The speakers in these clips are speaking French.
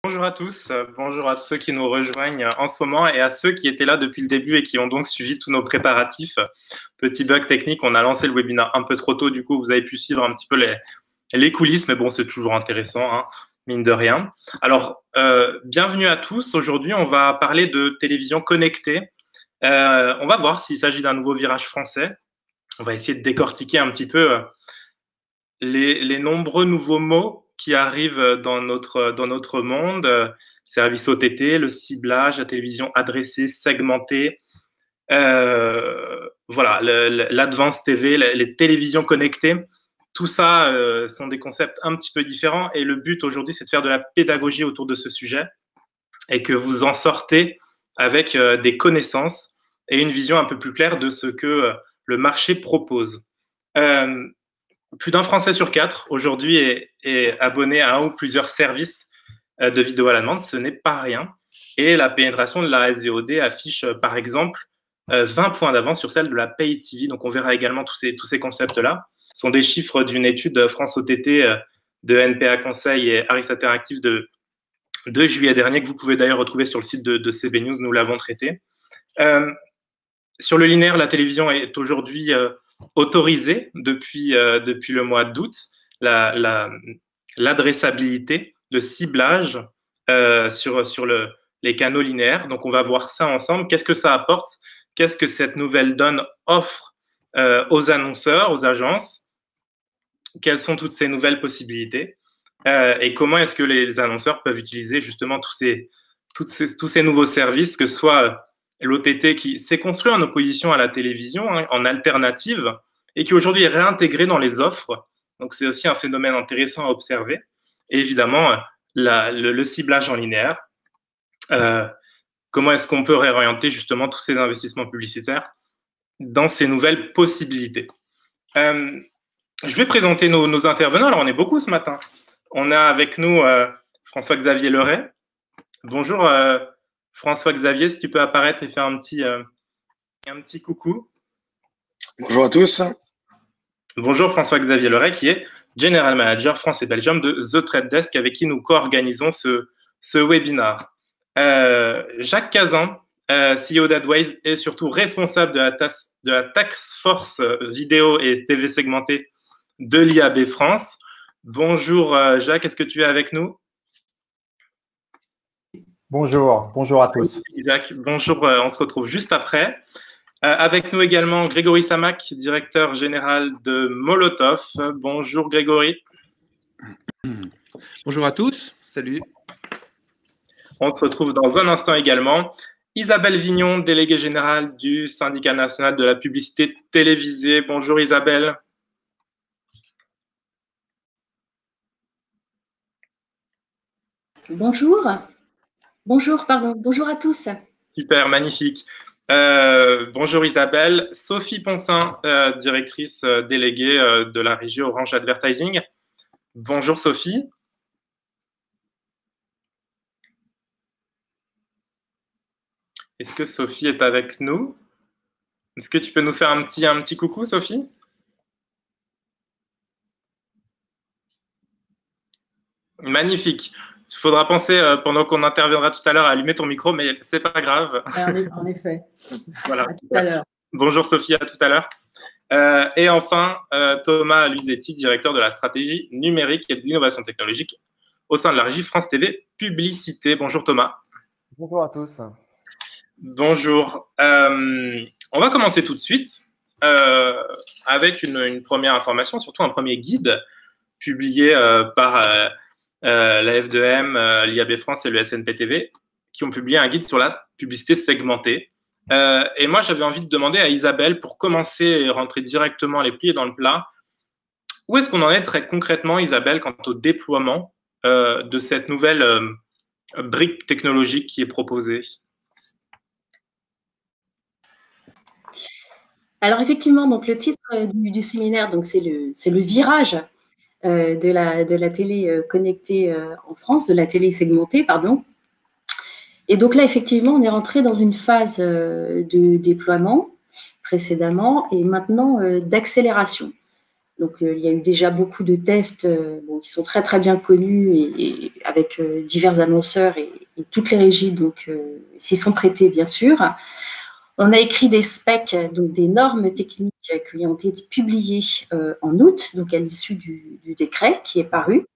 Bonjour à tous, bonjour à ceux qui nous rejoignent en ce moment et à ceux qui étaient là depuis le début et qui ont donc suivi tous nos préparatifs. Petit bug technique, on a lancé le webinaire un peu trop tôt, du coup vous avez pu suivre un petit peu les coulisses, mais bon c'est toujours intéressant, hein, mine de rien. Alors, bienvenue à tous, aujourd'hui on va parler de télévision connectée. On va voir s'il s'agit d'un nouveau virage français. On va essayer de décortiquer un petit peu les nombreux nouveaux mots qui arrivent dans notre monde, service OTT, le ciblage, la télévision adressée, segmentée, voilà, l'advanced TV, les télévisions connectées, tout ça sont des concepts un petit peu différents et le but aujourd'hui c'est de faire de la pédagogie autour de ce sujet et que vous en sortez avec des connaissances et une vision un peu plus claire de ce que le marché propose. Plus d'un Français sur 4 aujourd'hui est abonné à un ou plusieurs services de vidéo à la demande. Ce n'est pas rien. Et la pénétration de la SVOD affiche, par exemple, 20 points d'avance sur celle de la Pay TV. Donc, on verra également tous ces concepts-là. Ce sont des chiffres d'une étude France OTT de NPA Conseil et Harris Interactive de juillet dernier, que vous pouvez d'ailleurs retrouver sur le site de CB News. Nous l'avons traité. Sur le linéaire, la télévision est aujourd'hui autorisée depuis le mois d'août, l'adressabilité, le ciblage sur les canaux linéaires. Donc, on va voir ça ensemble. Qu'est-ce que ça apporte? Qu'est-ce que cette nouvelle donne offre aux annonceurs, aux agences? Quelles sont toutes ces nouvelles possibilités? Et comment est-ce que les annonceurs peuvent utiliser justement tous ces nouveaux services, que ce soit l'OTT qui s'est construit en opposition à la télévision, hein, en alternative, et qui aujourd'hui est réintégré dans les offres. Donc, c'est aussi un phénomène intéressant à observer. Et évidemment, le ciblage en linéaire. Comment est-ce qu'on peut réorienter justement tous ces investissements publicitaires dans ces nouvelles possibilités? Je vais présenter nos intervenants. Alors, on est beaucoup ce matin. On a avec nous François-Xavier Leray. Bonjour François-Xavier, si tu peux apparaître et faire un petit coucou. Bonjour à tous. Bonjour François-Xavier Leray, qui est General Manager France et Belgium de The Trade Desk, avec qui nous co-organisons ce webinaire. Jacques Cazin, CEO d'Adways, est surtout responsable de la task force vidéo et TV segmentée de l'IAB France. Bonjour Jacques, est-ce que tu es avec nous? Bonjour à tous. Jacques, bonjour, on se retrouve juste après. Avec nous également Grégory Samac, directeur général de Molotov. Bonjour Grégory. Bonjour à tous, salut. On se retrouve dans un instant également. Isabelle Vignon, déléguée générale du Syndicat national de la publicité télévisée. Bonjour Isabelle. Bonjour à tous. Super, magnifique. Bonjour Isabelle. Sophie Poncin, directrice déléguée de la régie Orange Advertising. Bonjour Sophie. Est-ce que Sophie est avec nous? Est-ce que tu peux nous faire un petit coucou, Sophie? Magnifique. Il faudra penser, pendant qu'on interviendra tout à l'heure, à allumer ton micro, mais c'est pas grave. En effet. Voilà. À tout à l'heure. Bonjour Sophie, à tout à l'heure. Et enfin, Thomas Luisetti, directeur de la stratégie numérique et de l'innovation technologique au sein de la régie France TV Publicité. Bonjour Thomas. Bonjour à tous. Bonjour. On va commencer tout de suite avec une première information, surtout un premier guide publié par la F2M, l'IAB France et le SNPTV, qui ont publié un guide sur la publicité segmentée. Et moi, j'avais envie de demander à Isabelle, pour commencer et rentrer directement les pieds dans le plat, où est-ce qu'on en est très concrètement, Isabelle, quant au déploiement de cette nouvelle brique technologique qui est proposée? Alors effectivement, donc le titre du séminaire, donc c'est le virage de la télé connectée en France, de la télé segmentée, pardon. Et donc là, effectivement, on est rentré dans une phase de déploiement précédemment et maintenant d'accélération. Donc, il y a eu déjà beaucoup de tests qui sont très, très bien connus et avec divers annonceurs et toutes les régies s'y sont prêtées, bien sûr. On a écrit des specs, donc des normes techniques qui ont été publiées en août, donc à l'issue du décret qui est paru.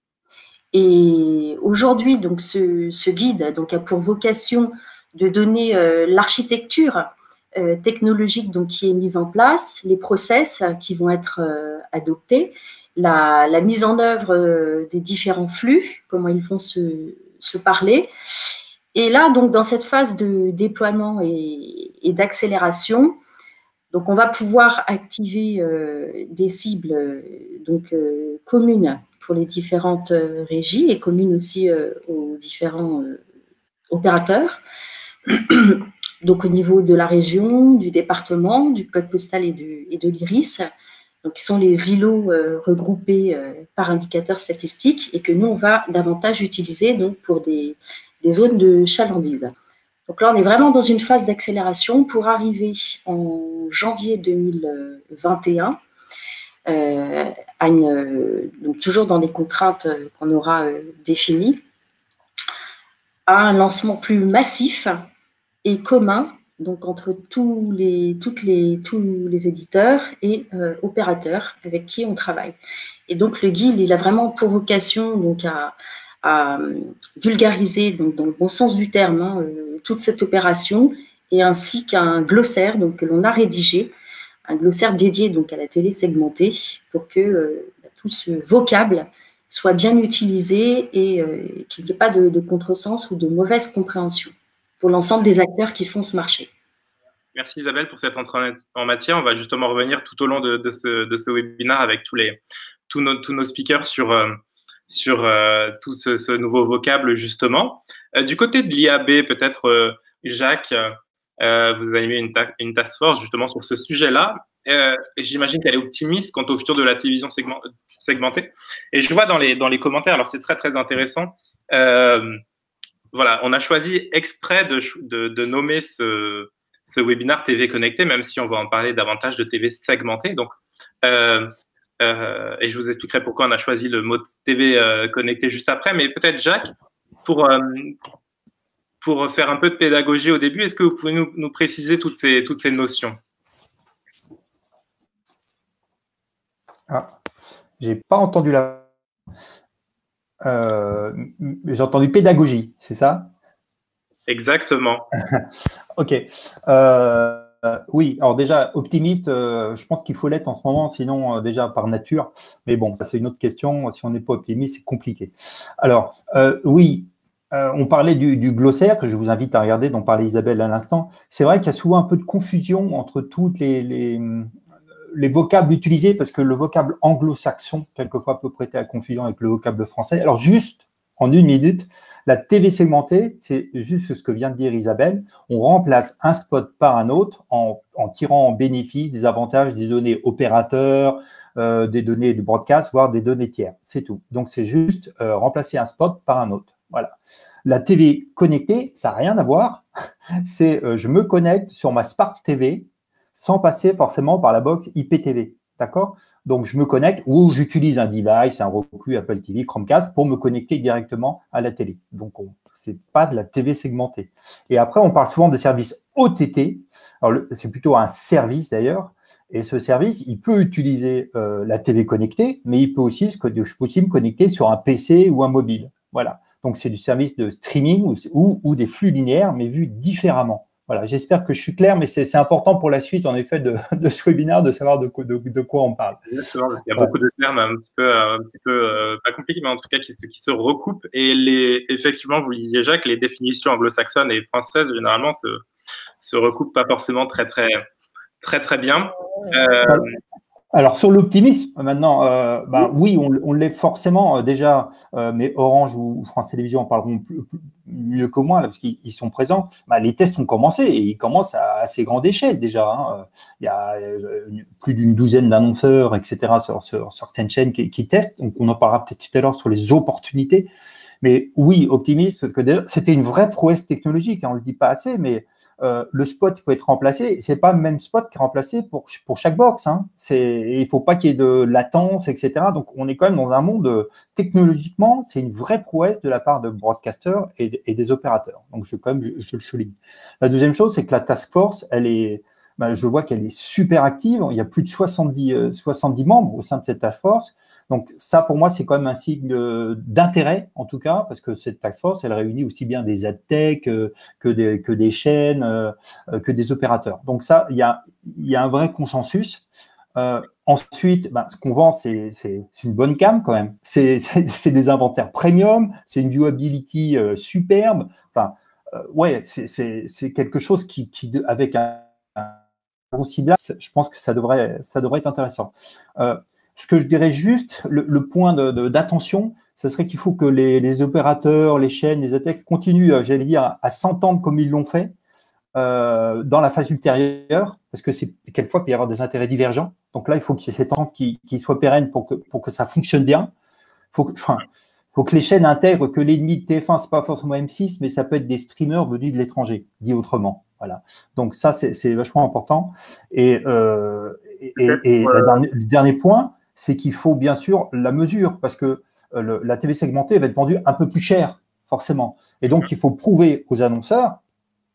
Et aujourd'hui, donc ce guide donc, a pour vocation de donner l'architecture technologique donc, qui est mise en place, les process qui vont être adoptés, la mise en œuvre des différents flux, comment ils vont se parler. Et là, donc, dans cette phase de déploiement et d'accélération, donc on va pouvoir activer des cibles communes pour les différentes régies et communes aussi aux différents opérateurs. Donc au niveau de la région, du département, du code postal et de l'IRIS, donc qui sont les îlots regroupés par indicateur statistique et que nous on va davantage utiliser donc pour des zones de chalandise. Donc là, on est vraiment dans une phase d'accélération pour arriver en janvier 2021, donc toujours dans les contraintes qu'on aura définies, à un lancement plus massif et commun, donc entre tous les éditeurs et opérateurs avec qui on travaille. Et donc le guide, il a vraiment pour vocation donc à vulgariser, donc dans le bon sens du terme, toute cette opération, et ainsi qu'un glossaire donc, que l'on a rédigé, un glossaire dédié donc, à la télé segmentée, pour que tout ce vocable soit bien utilisé et qu'il n'y ait pas de contresens ou de mauvaise compréhension pour l'ensemble des acteurs qui font ce marché. Merci Isabelle pour cette entrée en matière. On va justement revenir tout au long de ce webinaire avec tous nos speakers sur tout ce nouveau vocable, justement. Du côté de l'IAB, peut-être, Jacques, vous avez une task force, justement, sur ce sujet-là. J'imagine qu'elle est optimiste quant au futur de la télévision segmentée. Et je vois dans les commentaires, alors c'est très, très intéressant, voilà, on a choisi exprès de nommer ce webinaire TV connecté, même si on va en parler davantage de TV segmentée. Donc, et je vous expliquerai pourquoi on a choisi le mot TV connecté juste après. Mais peut-être, Jacques, pour faire un peu de pédagogie au début, est-ce que vous pouvez nous préciser toutes ces notions? J'ai pas entendu j'ai entendu pédagogie, c'est ça? Exactement. Ok. Oui, alors déjà, optimiste, je pense qu'il faut l'être en ce moment, sinon déjà par nature. Mais bon, c'est une autre question. Si on n'est pas optimiste, c'est compliqué. Alors, oui, on parlait du glossaire, que je vous invite à regarder, dont parlait Isabelle à l'instant. C'est vrai qu'il y a souvent un peu de confusion entre toutes les vocables utilisés, parce que le vocable anglo-saxon, quelquefois, peut prêter à confusion avec le vocable français. Alors, juste en une minute, la TV segmentée, c'est juste ce que vient de dire Isabelle. On remplace un spot par un autre en tirant en bénéfice des avantages des données opérateurs, des données du broadcast, voire des données tiers. C'est tout. Donc, c'est juste remplacer un spot par un autre. Voilà. La TV connectée, ça n'a rien à voir. C'est je me connecte sur ma Smart TV sans passer forcément par la box IPTV. D'accord? Donc, je me connecte ou j'utilise un device, un Roku, Apple TV, Chromecast pour me connecter directement à la télé. Donc, ce n'est pas de la TV segmentée. Et après, on parle souvent de service OTT. Alors, c'est plutôt un service d'ailleurs. Et ce service, il peut utiliser la TV connectée, mais il peut aussi, je peux aussi me connecter sur un PC ou un mobile. Voilà. Donc, c'est du service de streaming ou des flux linéaires, mais vus différemment. Voilà, j'espère que je suis clair, mais c'est important pour la suite, en effet, de ce webinaire, de savoir de quoi on parle. Exactement, parce qu'il y a beaucoup de termes un petit peu pas compliqués, mais en tout cas qui se recoupent. Et effectivement, vous le disiez, Jacques, les définitions anglo-saxonnes et françaises, généralement, se recoupent pas forcément très bien. Alors, sur l'optimisme, maintenant, oui, on l'est forcément déjà, mais Orange ou France Télévisions en parleront mieux que moi, là, parce qu'ils sont présents. Les tests ont commencé et ils commencent à assez grande échelle déjà. Hein. Il y a plus d'une douzaine d'annonceurs, etc., sur certaines chaînes qui testent. Donc, on en parlera peut-être tout à l'heure sur les opportunités. Mais oui, optimiste, parce que c'était une vraie prouesse technologique, hein, on ne le dit pas assez, mais le spot peut être remplacé. C'est pas le même spot qui est remplacé pour chaque box. Hein. Il ne faut pas qu'il y ait de latence, etc. Donc, on est quand même dans un monde, technologiquement, c'est une vraie prouesse de la part de broadcasters et des opérateurs. Donc, je le souligne. La deuxième chose, c'est que la task force, je vois qu'elle est super active. Il y a plus de 70 membres au sein de cette task force. Donc ça, pour moi, c'est quand même un signe d'intérêt, en tout cas, parce que cette task force, elle réunit aussi bien des adtech que des chaînes, que des opérateurs. Donc ça, il y a un vrai consensus. Ensuite, ce qu'on vend, c'est une bonne cam quand même. C'est des inventaires premium, c'est une viewability superbe. Enfin, ouais, c'est quelque chose qui avec un bon ciblage, je pense que ça devrait être intéressant. Ce que je dirais juste, le point d'attention, ce serait qu'il faut que les opérateurs, les chaînes, les adtech continuent, j'allais dire, à s'entendre comme ils l'ont fait dans la phase ultérieure, parce que quelquefois, il peut y avoir des intérêts divergents. Donc là, il faut qu'il y ait cette entente qui soit pérenne pour que ça fonctionne bien. Faut que les chaînes intègrent que l'ennemi de TF1, c'est pas forcément M6, mais ça peut être des streamers venus de l'étranger, dit autrement. Voilà. Donc ça, c'est vachement important. Et le dernier point, c'est qu'il faut bien sûr la mesure, parce que la TV segmentée va être vendue un peu plus cher, forcément. Et donc, il faut prouver aux annonceurs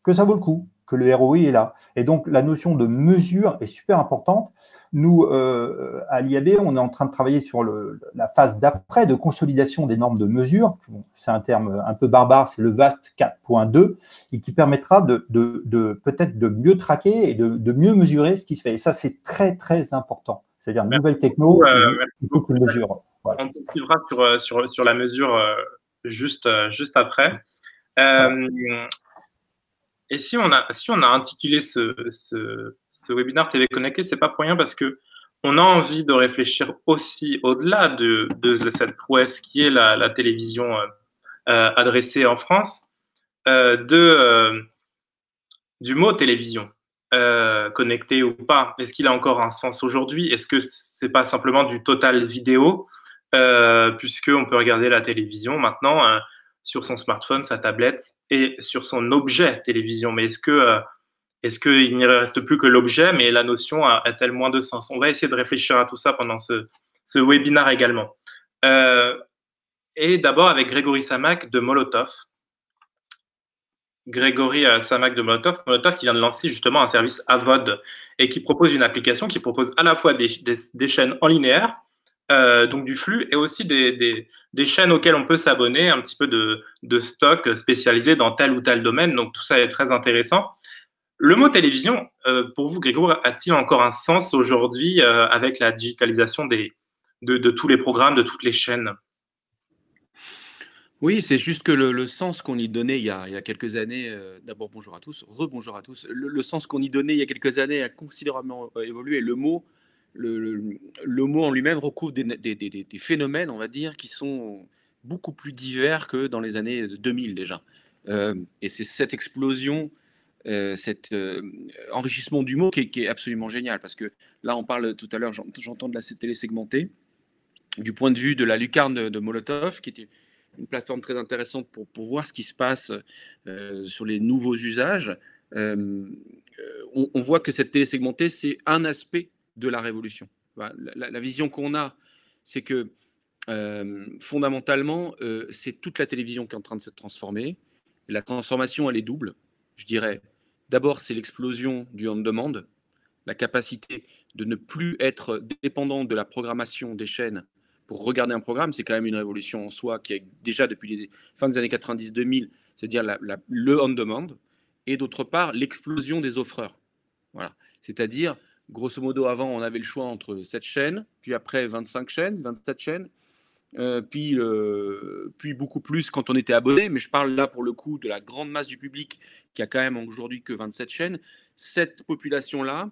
que ça vaut le coup, que le ROI est là. Et donc, la notion de mesure est super importante. Nous, à l'IAB, on est en train de travailler sur la phase d'après de consolidation des normes de mesure. Bon, c'est un terme un peu barbare, c'est le VAST 4.2, et qui permettra peut-être de mieux traquer et de mieux mesurer ce qui se fait. Et ça, c'est très, très important. C'est-à-dire une nouvelle techno, il faut qu'on mesure. Voilà. On poursuivra sur la mesure juste après. Et si on a intitulé ce webinaire TV Connecté, c'est pas pour rien, parce que on a envie de réfléchir aussi au-delà de cette prouesse qui est la télévision adressée en France, du mot télévision. Connecté ou pas, est-ce qu'il a encore un sens aujourd'hui? Est-ce que c'est pas simplement du total vidéo, puisqu'on peut regarder la télévision maintenant sur son smartphone, sa tablette et sur son objet télévision? Mais est-ce qu'il n'y reste plus que l'objet, mais la notion a-t-elle moins de sens? On va essayer de réfléchir à tout ça pendant ce webinaire également. Et d'abord avec Grégory Samac de Molotov. Grégory Samac de Molotov qui vient de lancer justement un service AVOD et qui propose une application qui propose à la fois des chaînes en linéaire, donc du flux, et aussi des chaînes auxquelles on peut s'abonner, un petit peu de stock spécialisé dans tel ou tel domaine. Donc tout ça est très intéressant. Le mot télévision, pour vous, Grégory, a-t-il encore un sens aujourd'hui avec la digitalisation de tous les programmes, de toutes les chaînes? Oui, c'est juste que le sens qu'on y donnait il y a quelques années, d'abord bonjour à tous, rebonjour à tous, le sens qu'on y donnait il y a quelques années a considérablement évolué. Le mot en lui-même recouvre des phénomènes, on va dire, qui sont beaucoup plus divers que dans les années 2000 déjà. Et c'est cette explosion, cet enrichissement du mot qui est absolument génial, parce que là, on parle tout à l'heure, j'entends de la télé segmentée, du point de vue de la lucarne de Molotov, qui était une plateforme très intéressante pour voir ce qui se passe sur les nouveaux usages. On voit que cette télé segmentée, c'est un aspect de la révolution. La vision qu'on a, c'est que fondamentalement, c'est toute la télévision qui est en train de se transformer. Et la transformation, elle est double, je dirais. D'abord, c'est l'explosion du on-demand, la capacité de ne plus être dépendant de la programmation des chaînes pour regarder un programme. C'est quand même une révolution en soi qui est déjà depuis les fins des années 90-2000, c'est-à-dire le on-demand, et d'autre part, l'explosion des offreurs. Voilà. C'est-à-dire, grosso modo, avant, on avait le choix entre 7 chaînes, puis après 25 chaînes, 27 chaînes, puis beaucoup plus quand on était abonné, mais je parle là pour le coup de la grande masse du public qui a quand même aujourd'hui que 27 chaînes. Cette population-là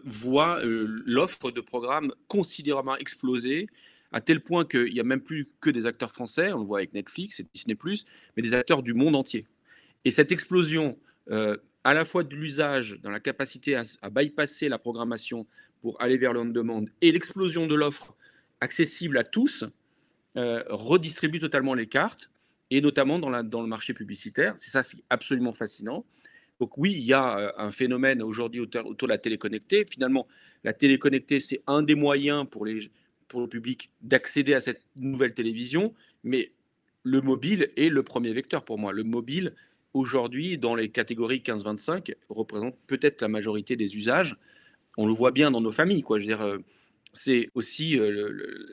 voit l'offre de programmes considérablement exploser, à tel point qu'il n'y a même plus que des acteurs français, on le voit avec Netflix et Disney+, mais des acteurs du monde entier. Et cette explosion, à la fois de l'usage, dans la capacité à bypasser la programmation pour aller vers le on-demand, et l'explosion de l'offre accessible à tous, redistribue totalement les cartes. et notamment dans le marché publicitaire. C'est ça, c'est absolument fascinant. Donc oui, il y a un phénomène aujourd'hui autour de la télé connectée. Finalement, la télé connectée, c'est un des moyens pour le public d'accéder à cette nouvelle télévision, mais le mobile est le premier vecteur pour moi. Le mobile, aujourd'hui, dans les catégories 15-25, représente peut-être la majorité des usages. On le voit bien dans nos familles, quoi. Je veux dire, c'est aussi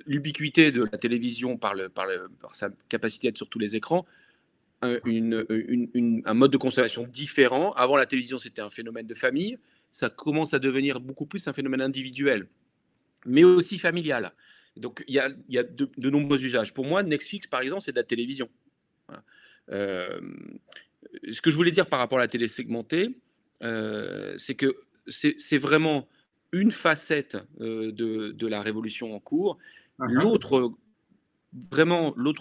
l'ubiquité de la télévision par sa capacité à être sur tous les écrans, un mode de consommation différent. Avant, la télévision, c'était un phénomène de famille. Ça commence à devenir beaucoup plus un phénomène individuel, mais aussi familial. Donc, il y a de nombreux usages. Pour moi, Netflix, par exemple, c'est de la télévision. Voilà. Ce que je voulais dire par rapport à la télé segmentée, c'est que c'est vraiment une facette de la révolution en cours. L'autre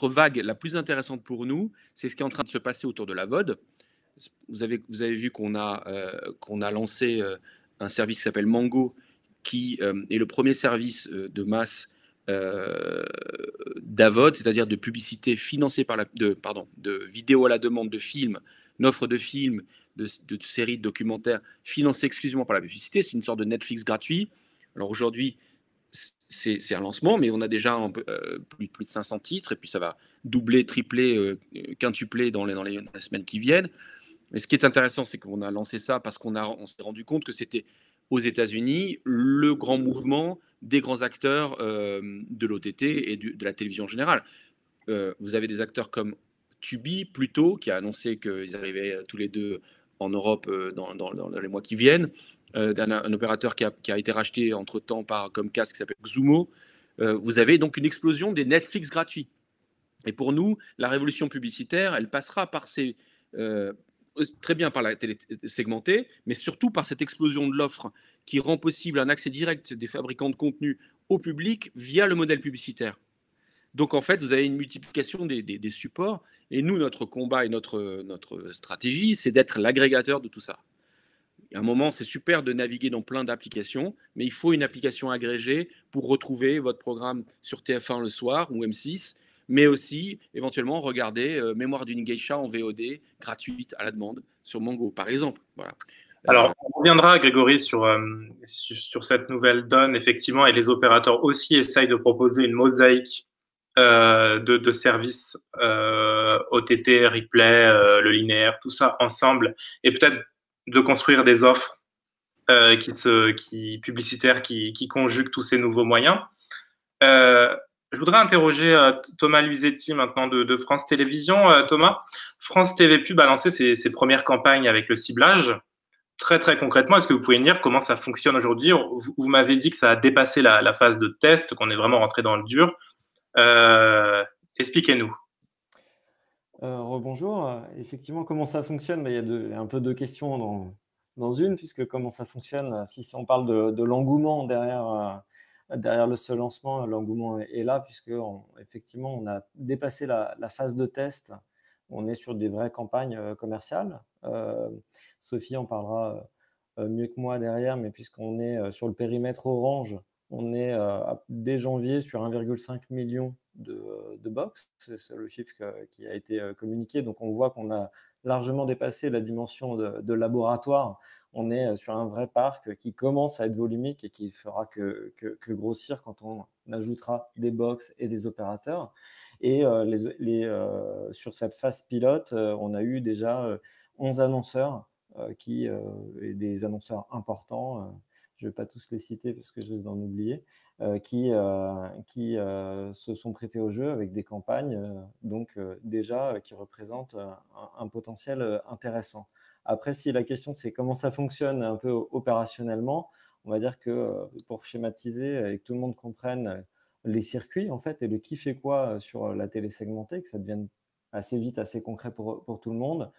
vague la plus intéressante pour nous, c'est ce qui est en train de se passer autour de la VOD. Vous avez vu qu'on a lancé un service qui s'appelle Mango, qui est le premier service de masse d'AVOD, c'est-à-dire de publicité financée de vidéos à la demande, de films, une offre de films, de séries, de documentaires financés exclusivement par la publicité. C'est une sorte de Netflix gratuit. Alors aujourd'hui, c'est un lancement, mais on a déjà plus de 500 titres, et puis ça va doubler, tripler, quintupler dans les semaines qui viennent. Mais ce qui est intéressant, c'est qu'on a lancé ça parce on s'est rendu compte que c'était aux États-Unis le grand mouvement des grands acteurs de l'OTT et de la télévision en général. Vous avez des acteurs comme Tubi, Pluto, qui a annoncé qu'ils arrivaient tous les deux en Europe dans les mois qui viennent. Un opérateur qui a été racheté entre-temps par Comcast, qui s'appelle Xumo. Vous avez donc une explosion des Netflix gratuits. Et pour nous, la révolution publicitaire, elle passera par très bien par la télé segmentée, mais surtout par cette explosion de l'offre qui rend possible un accès direct des fabricants de contenu au public via le modèle publicitaire. Donc en fait, vous avez une multiplication des supports. Et nous, notre combat et notre stratégie, c'est d'être l'agrégateur de tout ça. À un moment, c'est super de naviguer dans plein d'applications, mais il faut une application agrégée pour retrouver votre programme sur TF1 le soir ou M6, mais aussi éventuellement regarder Mémoire d'une geisha en VOD gratuite à la demande sur Mango, par exemple. Voilà. Alors, on reviendra, Grégory, sur cette nouvelle donne, effectivement, et les opérateurs aussi essayent de proposer une mosaïque de services OTT, replay, le linéaire, tout ça ensemble, et peut-être de construire des offres publicitaires qui conjuguent tous ces nouveaux moyens. Je voudrais interroger Thomas Luisetti maintenant de France Télévisions. Thomas, France TV Pub a lancé ses premières campagnes avec le ciblage. Très, très concrètement, est-ce que vous pouvez me dire comment ça fonctionne aujourd'hui? Vous m'avez dit que ça a dépassé la phase de test, qu'on est vraiment rentré dans le dur. Expliquez-nous. Rebonjour. Effectivement, comment ça fonctionne? Il y a un peu deux questions dans une, puisque comment ça fonctionne, si on parle de l'engouement derrière ce lancement, l'engouement est là, puisque effectivement, on a dépassé la phase de test. On est sur des vraies campagnes commerciales. Sophie en parlera mieux que moi derrière, mais puisqu'on est sur le périmètre Orange, on est dès janvier sur 1,5 million de box. C'est le chiffre qui a été communiqué. Donc, on voit qu'on a largement dépassé la dimension de laboratoire. On est sur un vrai parc qui commence à être volumique et qui fera que grossir quand on ajoutera des box et des opérateurs. Et sur cette phase pilote, on a eu déjà 11 annonceurs et des annonceurs importants. Je ne vais pas tous les citer parce que je risque d'en oublier, qui se sont prêtés au jeu avec des campagnes déjà qui représentent un potentiel intéressant. Après, si la question c'est comment ça fonctionne un peu opérationnellement, on va dire que pour schématiser et que tout le monde comprenne les circuits en fait et le qui fait quoi sur la télé segmentée, que ça devienne assez vite assez concret pour tout le monde,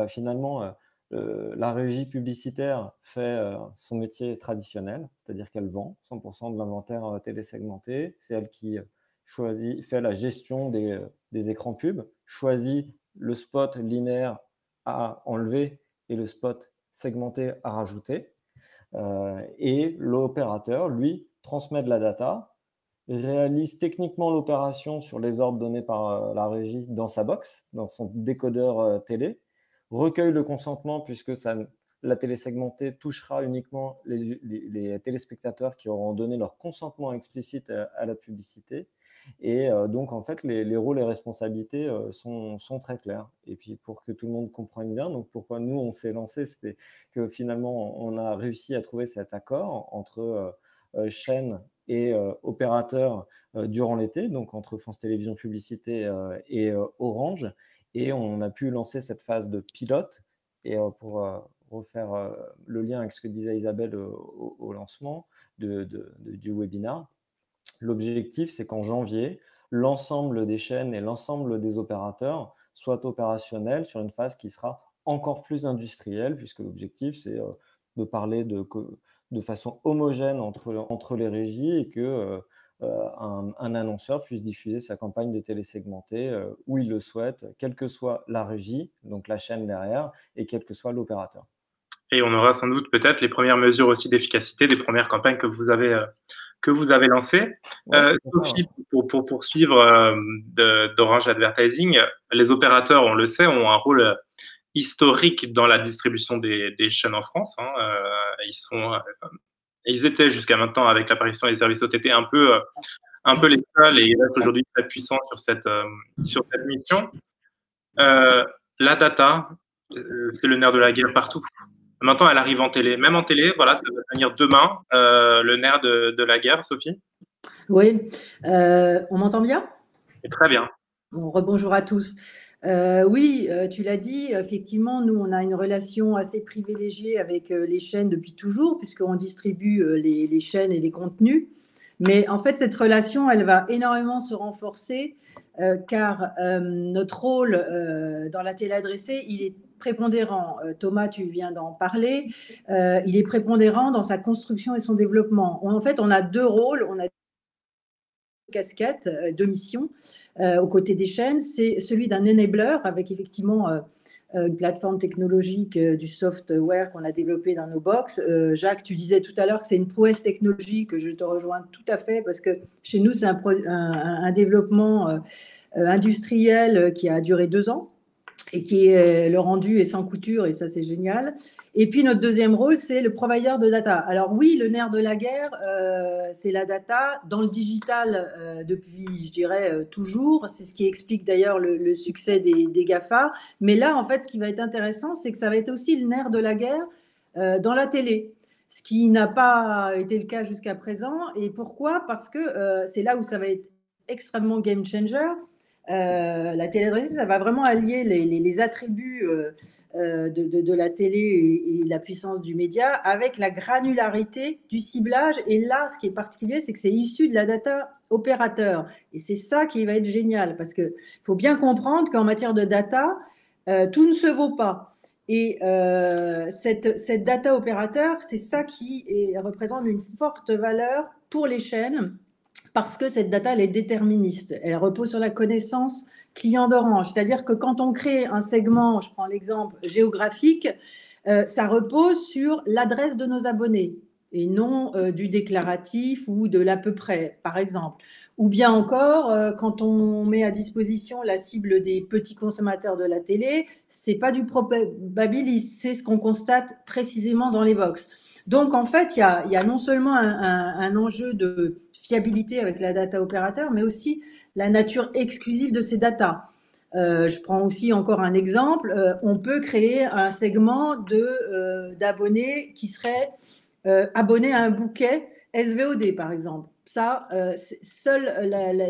finalement la régie publicitaire fait son métier traditionnel, c'est-à-dire qu'elle vend 100% de l'inventaire télésegmenté. C'est elle qui fait la gestion des écrans pubs, choisit le spot linéaire à enlever et le spot segmenté à rajouter. Et l'opérateur, lui, transmet de la data réalise techniquement l'opération sur les ordres donnés par la régie dans sa box, dans son décodeur télé, recueille le consentement puisque la télé segmentée touchera uniquement les téléspectateurs qui auront donné leur consentement explicite à la publicité. Et donc, en fait, les rôles et responsabilités sont très clairs. Et puis, pour que tout le monde comprenne bien, donc pourquoi nous, on s'est lancé, c'était que finalement, on a réussi à trouver cet accord entre chaînes et opérateurs durant l'été, donc entre France Télévisions Publicité et Orange. Et on a pu lancer cette phase de pilote. Et pour refaire le lien avec ce que disait Isabelle au lancement du webinaire, l'objectif, c'est qu'en janvier, l'ensemble des chaînes et l'ensemble des opérateurs soient opérationnels sur une phase qui sera encore plus industrielle, puisque l'objectif, c'est de parler de façon homogène entre les régies et que un annonceur puisse diffuser sa campagne de télé segmentée où il le souhaite, quelle que soit la régie, donc la chaîne derrière, et quel que soit l'opérateur. Et on aura sans doute peut-être les premières mesures aussi d'efficacité des premières campagnes que vous avez lancées. Ouais, Sophie, pour poursuivre d'Orange Advertising, les opérateurs, on le sait, ont un rôle historique dans la distribution des chaînes en France. Ils étaient jusqu'à maintenant, avec l'apparition des services OTT, un peu les seuls, et ils restent aujourd'hui très puissants sur cette mission. La data, c'est le nerf de la guerre partout. Maintenant, elle arrive en télé. Même en télé, voilà, ça va venir demain, le nerf de la guerre, Sophie. Oui, on m'entend bien? Et très bien. Bon, rebonjour à tous. Oui, tu l'as dit, effectivement, nous, on a une relation assez privilégiée avec les chaînes depuis toujours, puisqu'on distribue les chaînes et les contenus. Mais en fait, cette relation, elle va énormément se renforcer, car notre rôle dans la télé adressée, il est prépondérant. Thomas, tu viens d'en parler. Il est prépondérant dans sa construction et son développement. En fait, on a deux rôles. On a casquette, deux missions aux côtés des chaînes. C'est celui d'un enabler avec effectivement une plateforme technologique du software qu'on a développé dans nos box. Jacques, tu disais tout à l'heure que c'est une prouesse technologique, je te rejoins tout à fait parce que chez nous, c'est un développement industriel qui a duré 2 ans et qui est le rendu est sans couture et ça c'est génial. Et puis notre deuxième rôle, c'est le provider de data. Alors oui, le nerf de la guerre, c'est la data dans le digital depuis, je dirais, toujours. C'est ce qui explique d'ailleurs le succès des GAFA. Mais là, en fait, ce qui va être intéressant, c'est que ça va être aussi le nerf de la guerre dans la télé. Ce qui n'a pas été le cas jusqu'à présent. Et pourquoi? Parce que c'est là où ça va être extrêmement game changer. La télé adressée, ça va vraiment allier les attributs de la télé et la puissance du média avec la granularité du ciblage. Et là, ce qui est particulier, c'est que c'est issu de la data opérateur. Et c'est ça qui va être génial parce qu'il faut bien comprendre qu'en matière de data, tout ne se vaut pas. Et cette data opérateur, c'est ça qui représente une forte valeur pour les chaînes. Parce que cette data, elle est déterministe. Elle repose sur la connaissance client d'Orange. C'est-à-dire que quand on crée un segment, je prends l'exemple géographique, ça repose sur l'adresse de nos abonnés et non du déclaratif ou de l'à peu près, par exemple. Ou bien encore, quand on met à disposition la cible des petits consommateurs de la télé, c'est pas du probabilisme, c'est ce qu'on constate précisément dans les box. Donc, en fait, il y a non seulement un enjeu de fiabilité avec la data opérateur, mais aussi la nature exclusive de ces datas. Je prends aussi encore un exemple. On peut créer un segment d'abonnés qui seraient abonnés à un bouquet SVOD, par exemple. Ça, seules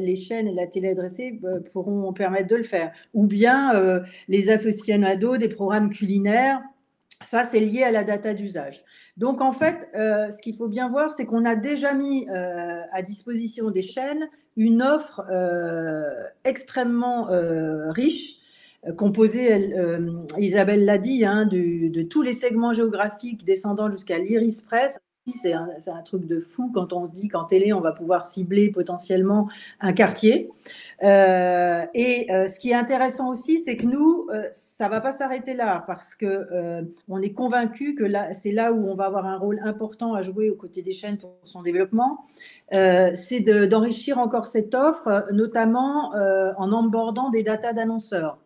les chaînes et la télé adressée pourront permettre de le faire. Ou bien les aficionados des programmes culinaires. Ça, c'est lié à la data d'usage. Donc, en fait, ce qu'il faut bien voir, c'est qu'on a déjà mis à disposition des chaînes une offre extrêmement riche, composée, Isabelle l'a dit, de tous les segments géographiques descendant jusqu'à l'Iris Press. c'est un truc de fou quand on se dit qu'en télé, on va pouvoir cibler potentiellement un quartier. Ce qui est intéressant aussi, c'est que nous, ça ne va pas s'arrêter là parce qu'on est convaincu que c'est là où on va avoir un rôle important à jouer aux côtés des chaînes pour son développement. C'est d'enrichir encore cette offre, notamment en onboardant des data d'annonceurs.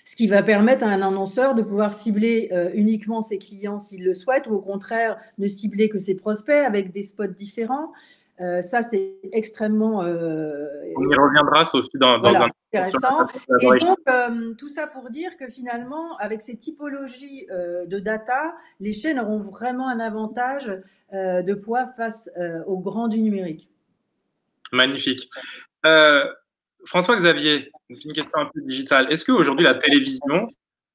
Ce qui va permettre à un annonceur de pouvoir cibler uniquement ses clients s'il le souhaite, ou au contraire, ne cibler que ses prospects avec des spots différents. Ça, c'est extrêmement… on y reviendra, Sophie, dans un intéressant. Et donc, tout ça pour dire que finalement, avec ces typologies de data, les chaînes auront vraiment un avantage de poids face aux grands du numérique. Magnifique. François-Xavier, une question un peu digitale. Est-ce qu'aujourd'hui, la télévision,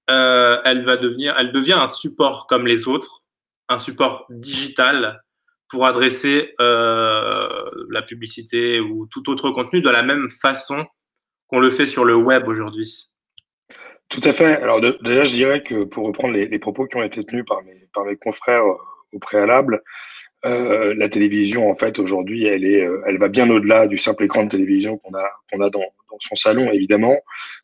elle devient un support comme les autres, un support digital pour adresser la publicité ou tout autre contenu de la même façon qu'on le fait sur le web aujourd'hui? Tout à fait. Alors déjà, je dirais que pour reprendre les propos qui ont été tenus par mes confrères au préalable, la télévision, en fait, aujourd'hui, elle va bien au-delà du simple écran de télévision qu'on a dans son salon, évidemment,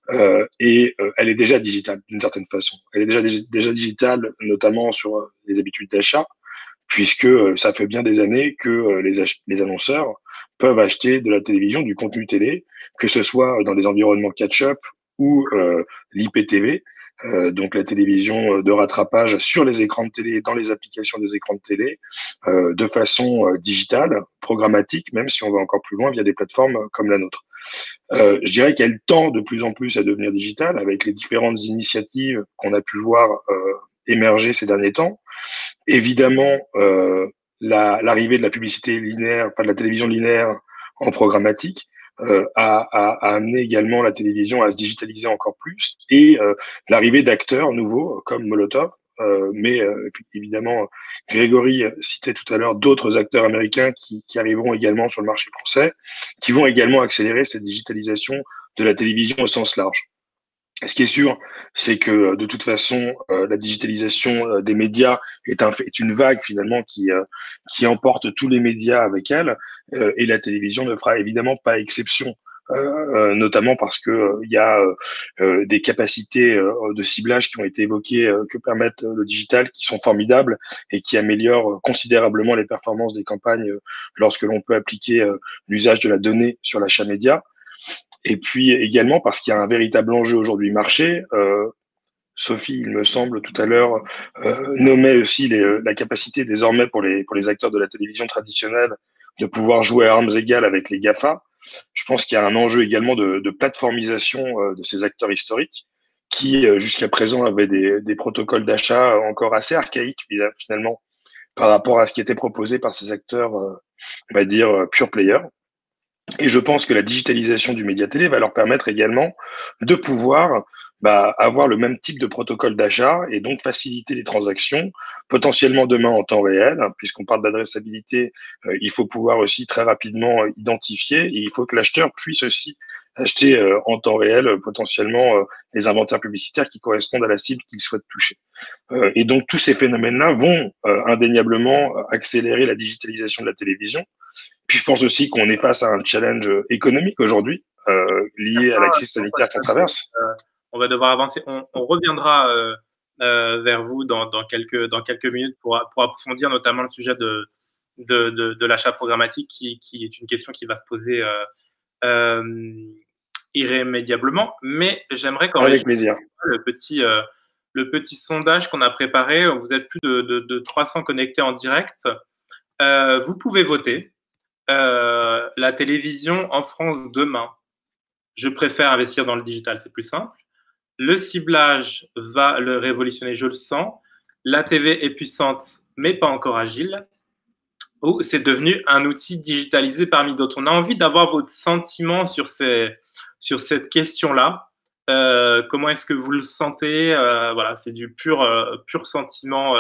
elle est déjà digitale d'une certaine façon. Elle est déjà digitale, notamment sur les habitudes d'achat, puisque ça fait bien des années que les annonceurs peuvent acheter de la télévision, du contenu télé, que ce soit dans des environnements catch-up ou l'IPTV, donc la télévision de rattrapage sur les écrans de télé, dans les applications des écrans de télé, de façon digitale, programmatique, même si on va encore plus loin via des plateformes comme la nôtre. Je dirais qu'elle tend de plus en plus à devenir digitale avec les différentes initiatives qu'on a pu voir émerger ces derniers temps. Évidemment, l'arrivée de la publicité linéaire, pas de la télévision linéaire en programmatique, a amené également la télévision à se digitaliser encore plus, et l'arrivée d'acteurs nouveaux comme Molotov, mais évidemment, Grégory citait tout à l'heure d'autres acteurs américains qui arriveront également sur le marché français, qui vont également accélérer cette digitalisation de la télévision au sens large. Ce qui est sûr, c'est que de toute façon, la digitalisation des médias est une vague finalement qui emporte tous les médias avec elle, et la télévision ne fera évidemment pas exception, notamment parce que il y a des capacités de ciblage qui ont été évoquées, que permettent le digital, qui sont formidables et qui améliorent considérablement les performances des campagnes lorsque l'on peut appliquer l'usage de la donnée sur l'achat média. Et puis également parce qu'il y a un véritable enjeu aujourd'hui marché. Sophie, il me semble, tout à l'heure, nommait aussi la capacité désormais pour les acteurs de la télévision traditionnelle de pouvoir jouer à armes égales avec les GAFA. Je pense qu'il y a un enjeu également de plateformisation de ces acteurs historiques qui, jusqu'à présent, avaient des protocoles d'achat encore assez archaïques, finalement, par rapport à ce qui était proposé par ces acteurs, on va dire, pure players. Et je pense que la digitalisation du média télé va leur permettre également de pouvoir avoir le même type de protocole d'achat et donc faciliter les transactions, potentiellement demain en temps réel, hein, puisqu'on parle d'adressabilité, il faut pouvoir aussi très rapidement identifier, et il faut que l'acheteur puisse aussi acheter en temps réel potentiellement les inventaires publicitaires qui correspondent à la cible qu'il souhaite toucher. Et donc tous ces phénomènes-là vont indéniablement accélérer la digitalisation de la télévision. Puis je pense aussi qu'on est face à un challenge économique aujourd'hui lié à la crise sanitaire qu'on traverse. On va devoir avancer. On reviendra vers vous dans quelques minutes pour approfondir notamment le sujet de l'achat programmatique qui est une question qui va se poser irrémédiablement. Mais j'aimerais quand même avec plaisir le petit sondage qu'on a préparé. Vous êtes plus de 300 connectés en direct. Vous pouvez voter. La télévision en France demain. Je préfère investir dans le digital, c'est plus simple. Le ciblage va le révolutionner, je le sens. La TV est puissante, mais pas encore agile. Ou c'est devenu un outil digitalisé parmi d'autres. On a envie d'avoir votre sentiment sur cette question-là. Comment est-ce que vous le sentez? Voilà, c'est du pur sentiment.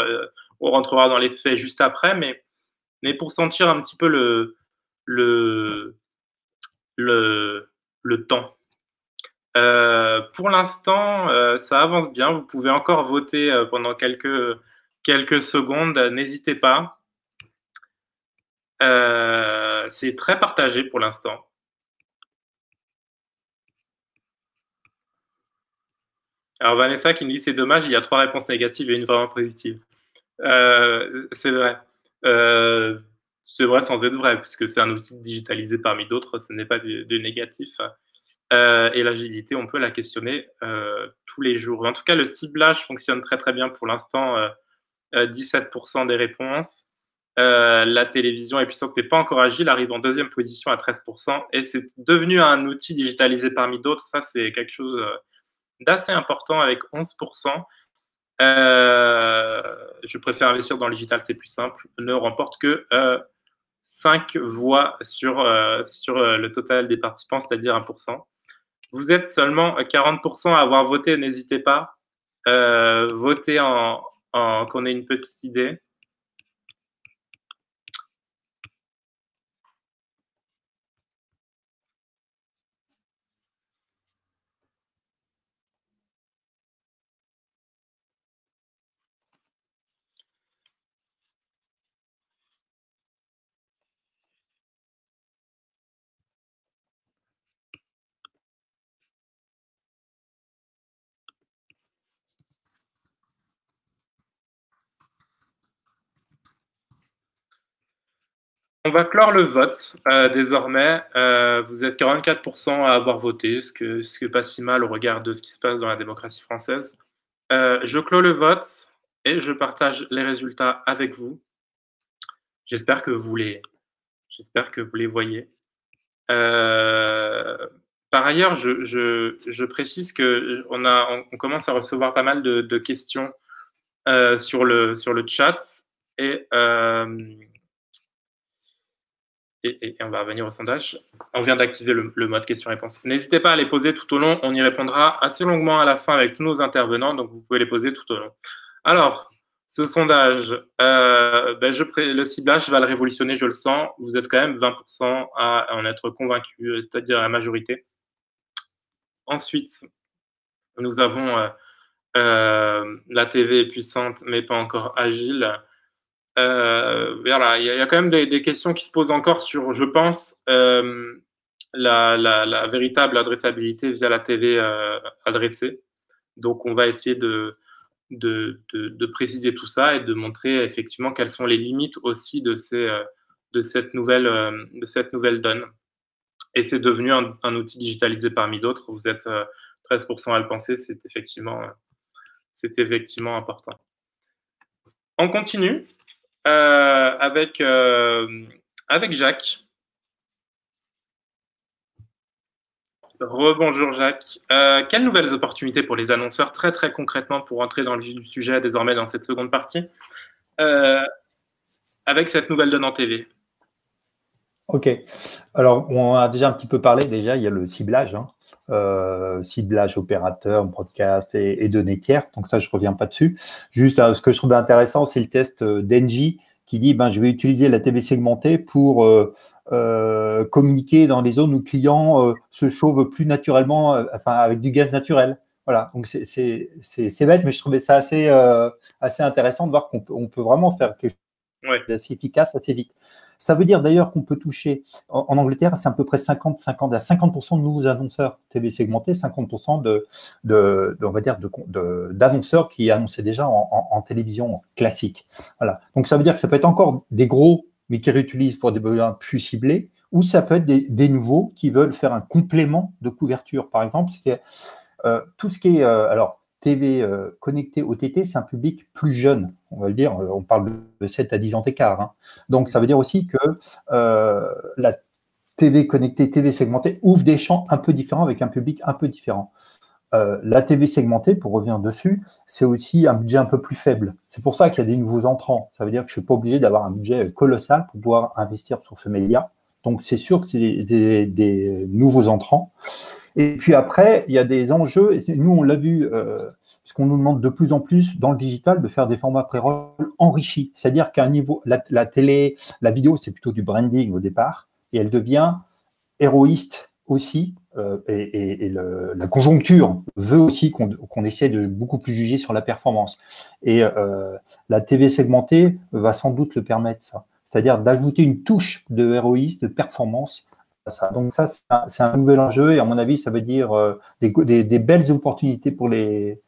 On rentrera dans les faits juste après, mais pour sentir un petit peu le temps. Pour l'instant, ça avance bien. Vous pouvez encore voter pendant quelques secondes. N'hésitez pas. C'est très partagé pour l'instant. Alors Vanessa qui nous dit c'est dommage, il y a 3 réponses négatives et une vraiment positive. C'est vrai. C'est vrai sans être vrai, puisque c'est un outil digitalisé parmi d'autres, ce n'est pas du négatif. Et l'agilité, on peut la questionner tous les jours. En tout cas, le ciblage fonctionne très très bien pour l'instant. 17% des réponses. La télévision, et puis n'est pas encore agile, arrive en deuxième position à 13%. Et c'est devenu un outil digitalisé parmi d'autres. Ça, c'est quelque chose d'assez important avec 11%. Je préfère investir dans le digital, c'est plus simple. Ne remporte que 5 voix sur le total des participants, c'est-à-dire 1%. Vous êtes seulement 40% à avoir voté, n'hésitez pas. Votez qu'on ait une petite idée. On va clore le vote désormais. Vous êtes 44% à avoir voté, ce qui n'est pas si mal au regard de ce qui se passe dans la démocratie française. Je clôt le vote et je partage les résultats avec vous. J'espère que vous les voyez. Par ailleurs, je précise qu'on commence à recevoir pas mal de questions sur le chat et on va revenir au sondage. On vient d'activer le mode questions-réponses. N'hésitez pas à les poser tout au long. On y répondra assez longuement à la fin avec tous nos intervenants, donc vous pouvez les poser tout au long. Alors, ce sondage, le ciblage va le révolutionner, je le sens. Vous êtes quand même 20% à en être convaincus, c'est-à-dire la majorité. Ensuite, nous avons la TV est puissante, mais pas encore agile. Voilà, il y a quand même des questions qui se posent encore sur, je pense, la véritable adressabilité via la TV adressée. Donc, on va essayer de préciser tout ça et de montrer effectivement quelles sont les limites aussi de cette nouvelle donne. Et c'est devenu un outil digitalisé parmi d'autres. Vous êtes 13% à le penser, c'est effectivement important. On continue avec Jacques. Rebonjour Jacques. Quelles nouvelles opportunités pour les annonceurs, très très concrètement, pour entrer dans le vif du sujet désormais dans cette seconde partie, avec cette nouvelle donne en TV? Ok. Alors, on a déjà un petit peu parlé, déjà, il y a le ciblage, ciblage opérateur, broadcast et données tiers. Donc ça, je ne reviens pas dessus. Juste, ce que je trouvais intéressant, c'est le test d'Engie qui dit, je vais utiliser la TV segmentée pour communiquer dans les zones où le client se chauffe plus naturellement, avec du gaz naturel. Voilà, donc c'est bête, mais je trouvais ça assez intéressant de voir qu'on peut vraiment faire quelque chose d'assez efficace, assez vite. Ça veut dire d'ailleurs qu'on peut toucher, en Angleterre, c'est à peu près 50% de nouveaux annonceurs TV segmentés, 50% d'annonceurs qui annonçaient déjà en télévision classique. Voilà. Donc ça veut dire que ça peut être encore des gros, mais qui réutilisent pour des besoins plus ciblés, ou ça peut être des nouveaux qui veulent faire un complément de couverture. Par exemple, c'est tout ce qui est TV connecté OTT, c'est un public plus jeune, on va le dire. On parle de 7 à 10 ans d'écart. Hein. Donc, ça veut dire aussi que la TV connectée, TV segmentée ouvre des champs un peu différents avec un public un peu différent. La TV segmentée, pour revenir dessus, c'est aussi un budget un peu plus faible. C'est pour ça qu'il y a des nouveaux entrants. Ça veut dire que je ne suis pas obligé d'avoir un budget colossal pour pouvoir investir sur ce média. Donc, c'est sûr que c'est des nouveaux entrants. Et puis après, il y a des enjeux. Nous, on l'a vu, parce qu'on nous demande de plus en plus dans le digital de faire des formats pré-roll enrichis. C'est-à-dire qu'à un niveau, la télé, la vidéo, c'est plutôt du branding au départ, et elle devient héroïste aussi. La conjoncture veut aussi qu'on essaie de beaucoup plus juger sur la performance. Et la TV segmentée va sans doute le permettre, ça. c'est-à-dire d'ajouter une touche de ROI, de performance à ça. Donc ça, c'est un nouvel enjeu et à mon avis, ça veut dire des belles opportunités pour les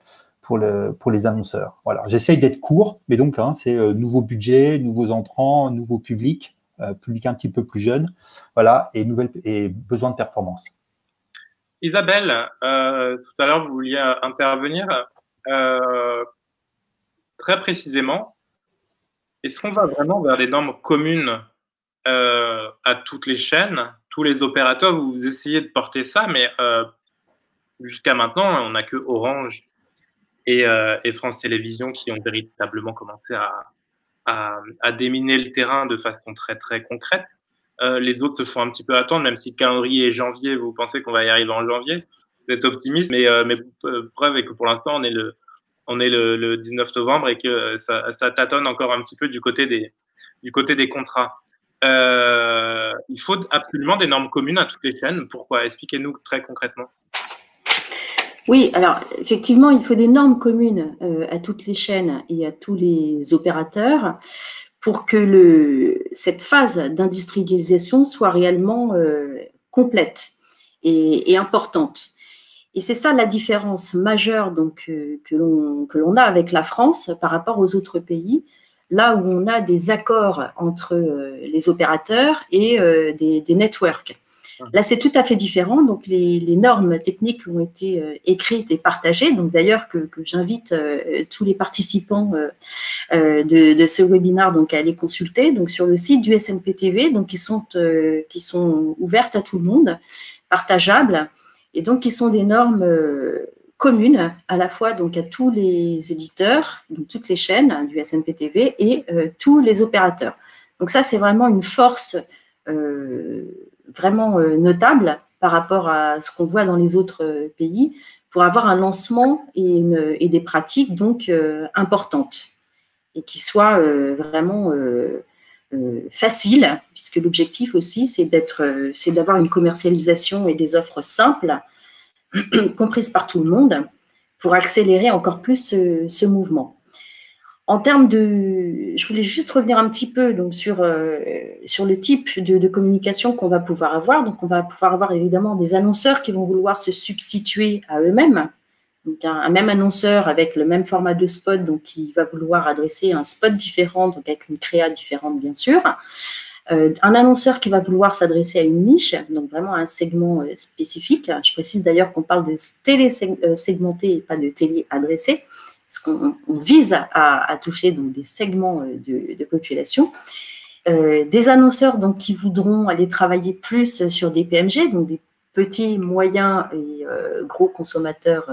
annonceurs. Voilà. J'essaye d'être court, mais donc hein, c'est nouveau budget, nouveaux entrants, nouveau public, public un petit peu plus jeune, voilà, et besoin de performance. Isabelle, tout à l'heure, vous vouliez intervenir très précisément. Est-ce qu'on va vraiment vers des normes communes à toutes les chaînes, tous les opérateurs? Vous essayez de porter ça, mais jusqu'à maintenant, on n'a que Orange et France Télévisions qui ont véritablement commencé à déminer le terrain de façon très, très concrète. Les autres se font un petit peu attendre, même si le calendrier est janvier, vous pensez qu'on va y arriver en janvier. Vous êtes optimiste, mais preuve est que pour l'instant, on est le 19 novembre et que ça tâtonne encore un petit peu du côté des contrats. Il faut absolument des normes communes à toutes les chaînes. Pourquoi? Expliquez-nous très concrètement. Oui, alors effectivement, il faut des normes communes à toutes les chaînes et à tous les opérateurs pour que cette phase d'industrialisation soit réellement complète et importante. Et c'est ça la différence majeure donc, que l'on a avec la France par rapport aux autres pays, là où on a des accords entre les opérateurs et des networks. Là, c'est tout à fait différent. Donc, les normes techniques ont été écrites et partagées. Donc, d'ailleurs, que j'invite tous les participants de ce webinaire donc, à aller consulter. Donc, sur le site du SMPTV, donc, qui sont ouvertes à tout le monde, partageables, et donc qui sont des normes communes à la fois donc, à tous les éditeurs, donc toutes les chaînes du SMPTV et tous les opérateurs. Donc, ça, c'est vraiment une force vraiment notable par rapport à ce qu'on voit dans les autres pays pour avoir un lancement et des pratiques donc importantes et qui soient vraiment faciles, puisque l'objectif aussi c'est d'avoir une commercialisation et des offres simples comprises par tout le monde pour accélérer encore plus ce mouvement. En termes je voulais juste revenir un petit peu donc, sur le type de communication qu'on va pouvoir avoir. Donc, on va pouvoir avoir évidemment des annonceurs qui vont vouloir se substituer à eux-mêmes. Donc, un même annonceur avec le même format de spot, donc qui va vouloir adresser un spot différent, donc avec une créa différente, bien sûr. Un annonceur qui va vouloir s'adresser à une niche, donc vraiment à un segment spécifique. Je précise d'ailleurs qu'on parle de télé segmenté et pas de télé adressé. Parce qu'on vise à toucher donc, des segments de population. Des annonceurs donc, qui voudront aller travailler plus sur des PMG, donc des petits, moyens et gros consommateurs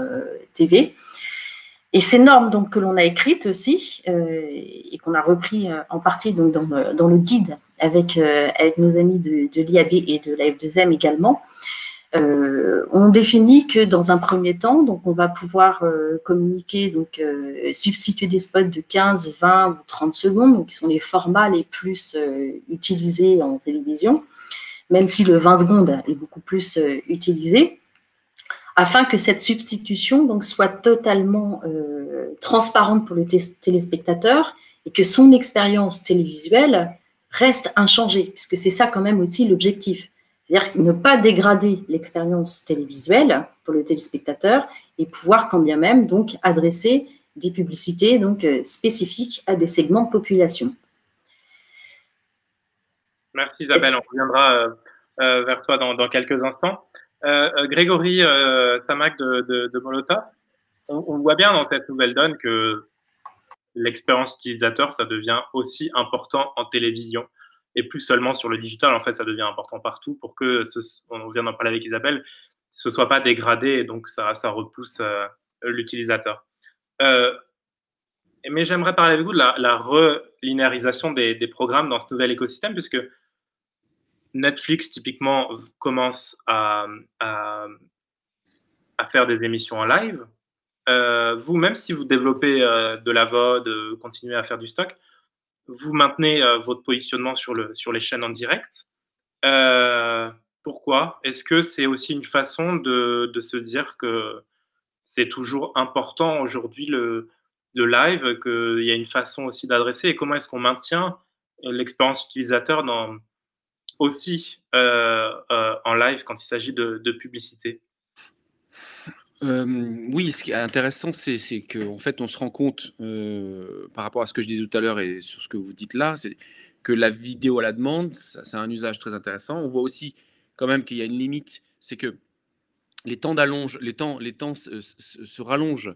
TV. Et ces normes donc, que l'on a écrites aussi et qu'on a repris en partie donc, dans le guide avec nos amis de l'IAB et de la F2M également, on définit que dans un premier temps, donc on va pouvoir communiquer, donc substituer des spots de 15, 20 ou 30 secondes, donc qui sont les formats les plus utilisés en télévision, même si le 20 secondes est beaucoup plus utilisé, afin que cette substitution donc, soit totalement transparente pour le téléspectateur et que son expérience télévisuelle reste inchangée, puisque c'est ça quand même aussi l'objectif. C'est-à-dire ne pas dégrader l'expérience télévisuelle pour le téléspectateur et pouvoir quand bien même donc adresser des publicités donc spécifiques à des segments de population. Merci Isabelle, on reviendra vers toi dans quelques instants. Grégory Samac de Molotov, on voit bien dans cette nouvelle donne que l'expérience utilisateur, ça devient aussi important en télévision. Et plus seulement sur le digital, en fait, ça devient important partout pour que, on vient d'en parler avec Isabelle, ce ne soit pas dégradé et donc ça repousse l'utilisateur. Mais j'aimerais parler avec vous de la relinéarisation des programmes dans ce nouvel écosystème, puisque Netflix, typiquement, commence à faire des émissions en live. Vous, même si vous développez de la VOD, continuez à faire du stock, vous maintenez votre positionnement sur les chaînes en direct. Pourquoi? Est-ce que c'est aussi une façon de se dire que c'est toujours important aujourd'hui le live, qu'il y a une façon aussi d'adresser? Et comment est-ce qu'on maintient l'expérience utilisateur aussi en live quand il s'agit de publicité. Oui, ce qui est intéressant, c'est qu'en fait, on se rend compte, par rapport à ce que je disais tout à l'heure et sur ce que vous dites là, c'est que la vidéo à la demande, c'est un usage très intéressant. On voit aussi quand même qu'il y a une limite, c'est que les temps se rallongent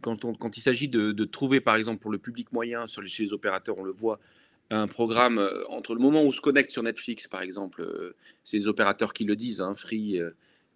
quand il s'agit de trouver, par exemple, pour le public moyen, chez les opérateurs, on le voit, un programme entre le moment où on se connecte sur Netflix, par exemple, c'est les opérateurs qui le disent, hein, Free,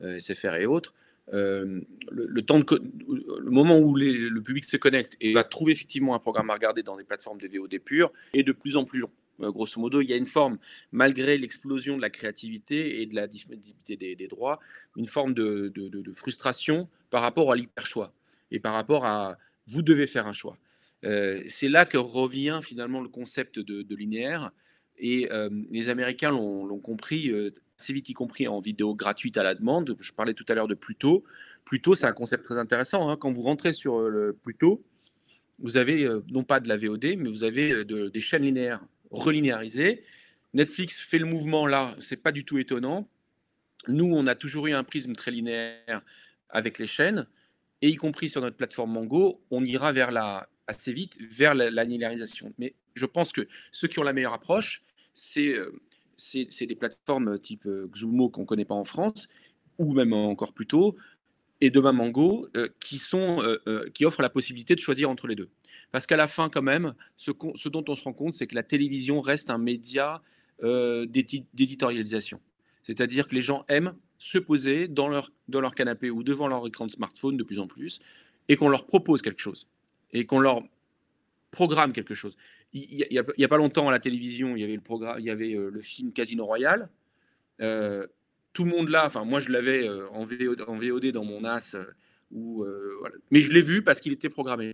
SFR et autres, le moment où le public se connecte et va trouver effectivement un programme à regarder dans des plateformes de VOD pure est de plus en plus long. Grosso modo, il y a une forme, malgré l'explosion de la créativité et de la disponibilité des droits, une forme de frustration par rapport à l'hyper-choix et par rapport à vous devez faire un choix. C'est là que revient finalement le concept de linéaire. Et les Américains l'ont compris assez vite, y compris en vidéo gratuite à la demande. Je parlais tout à l'heure de Pluto. Pluto, c'est un concept très intéressant, hein. Quand vous rentrez sur le Pluto, vous avez non pas de la VOD, mais vous avez des chaînes linéaires relinéarisées. Netflix fait le mouvement là, c'est pas du tout étonnant. Nous, on a toujours eu un prisme très linéaire avec les chaînes, et y compris sur notre plateforme Mango, on ira assez vite vers la linéarisation. Mais je pense que ceux qui ont la meilleure approche, c'est des plateformes type Xumo qu'on ne connaît pas en France, ou même encore plus tôt, et demain Mango, qui offrent la possibilité de choisir entre les deux. Parce qu'à la fin, quand même, ce dont on se rend compte, c'est que la télévision reste un média d'éditorialisation. C'est-à-dire que les gens aiment se poser dans leur canapé ou devant leur écran de smartphone de plus en plus, et qu'on leur propose quelque chose, et qu'on leur programme quelque chose. Il y a pas longtemps à la télévision, il y avait le film Casino Royale. Tout le monde là, enfin moi je l'avais en VOD dans mon NAS, voilà. Mais je l'ai vu parce qu'il était programmé.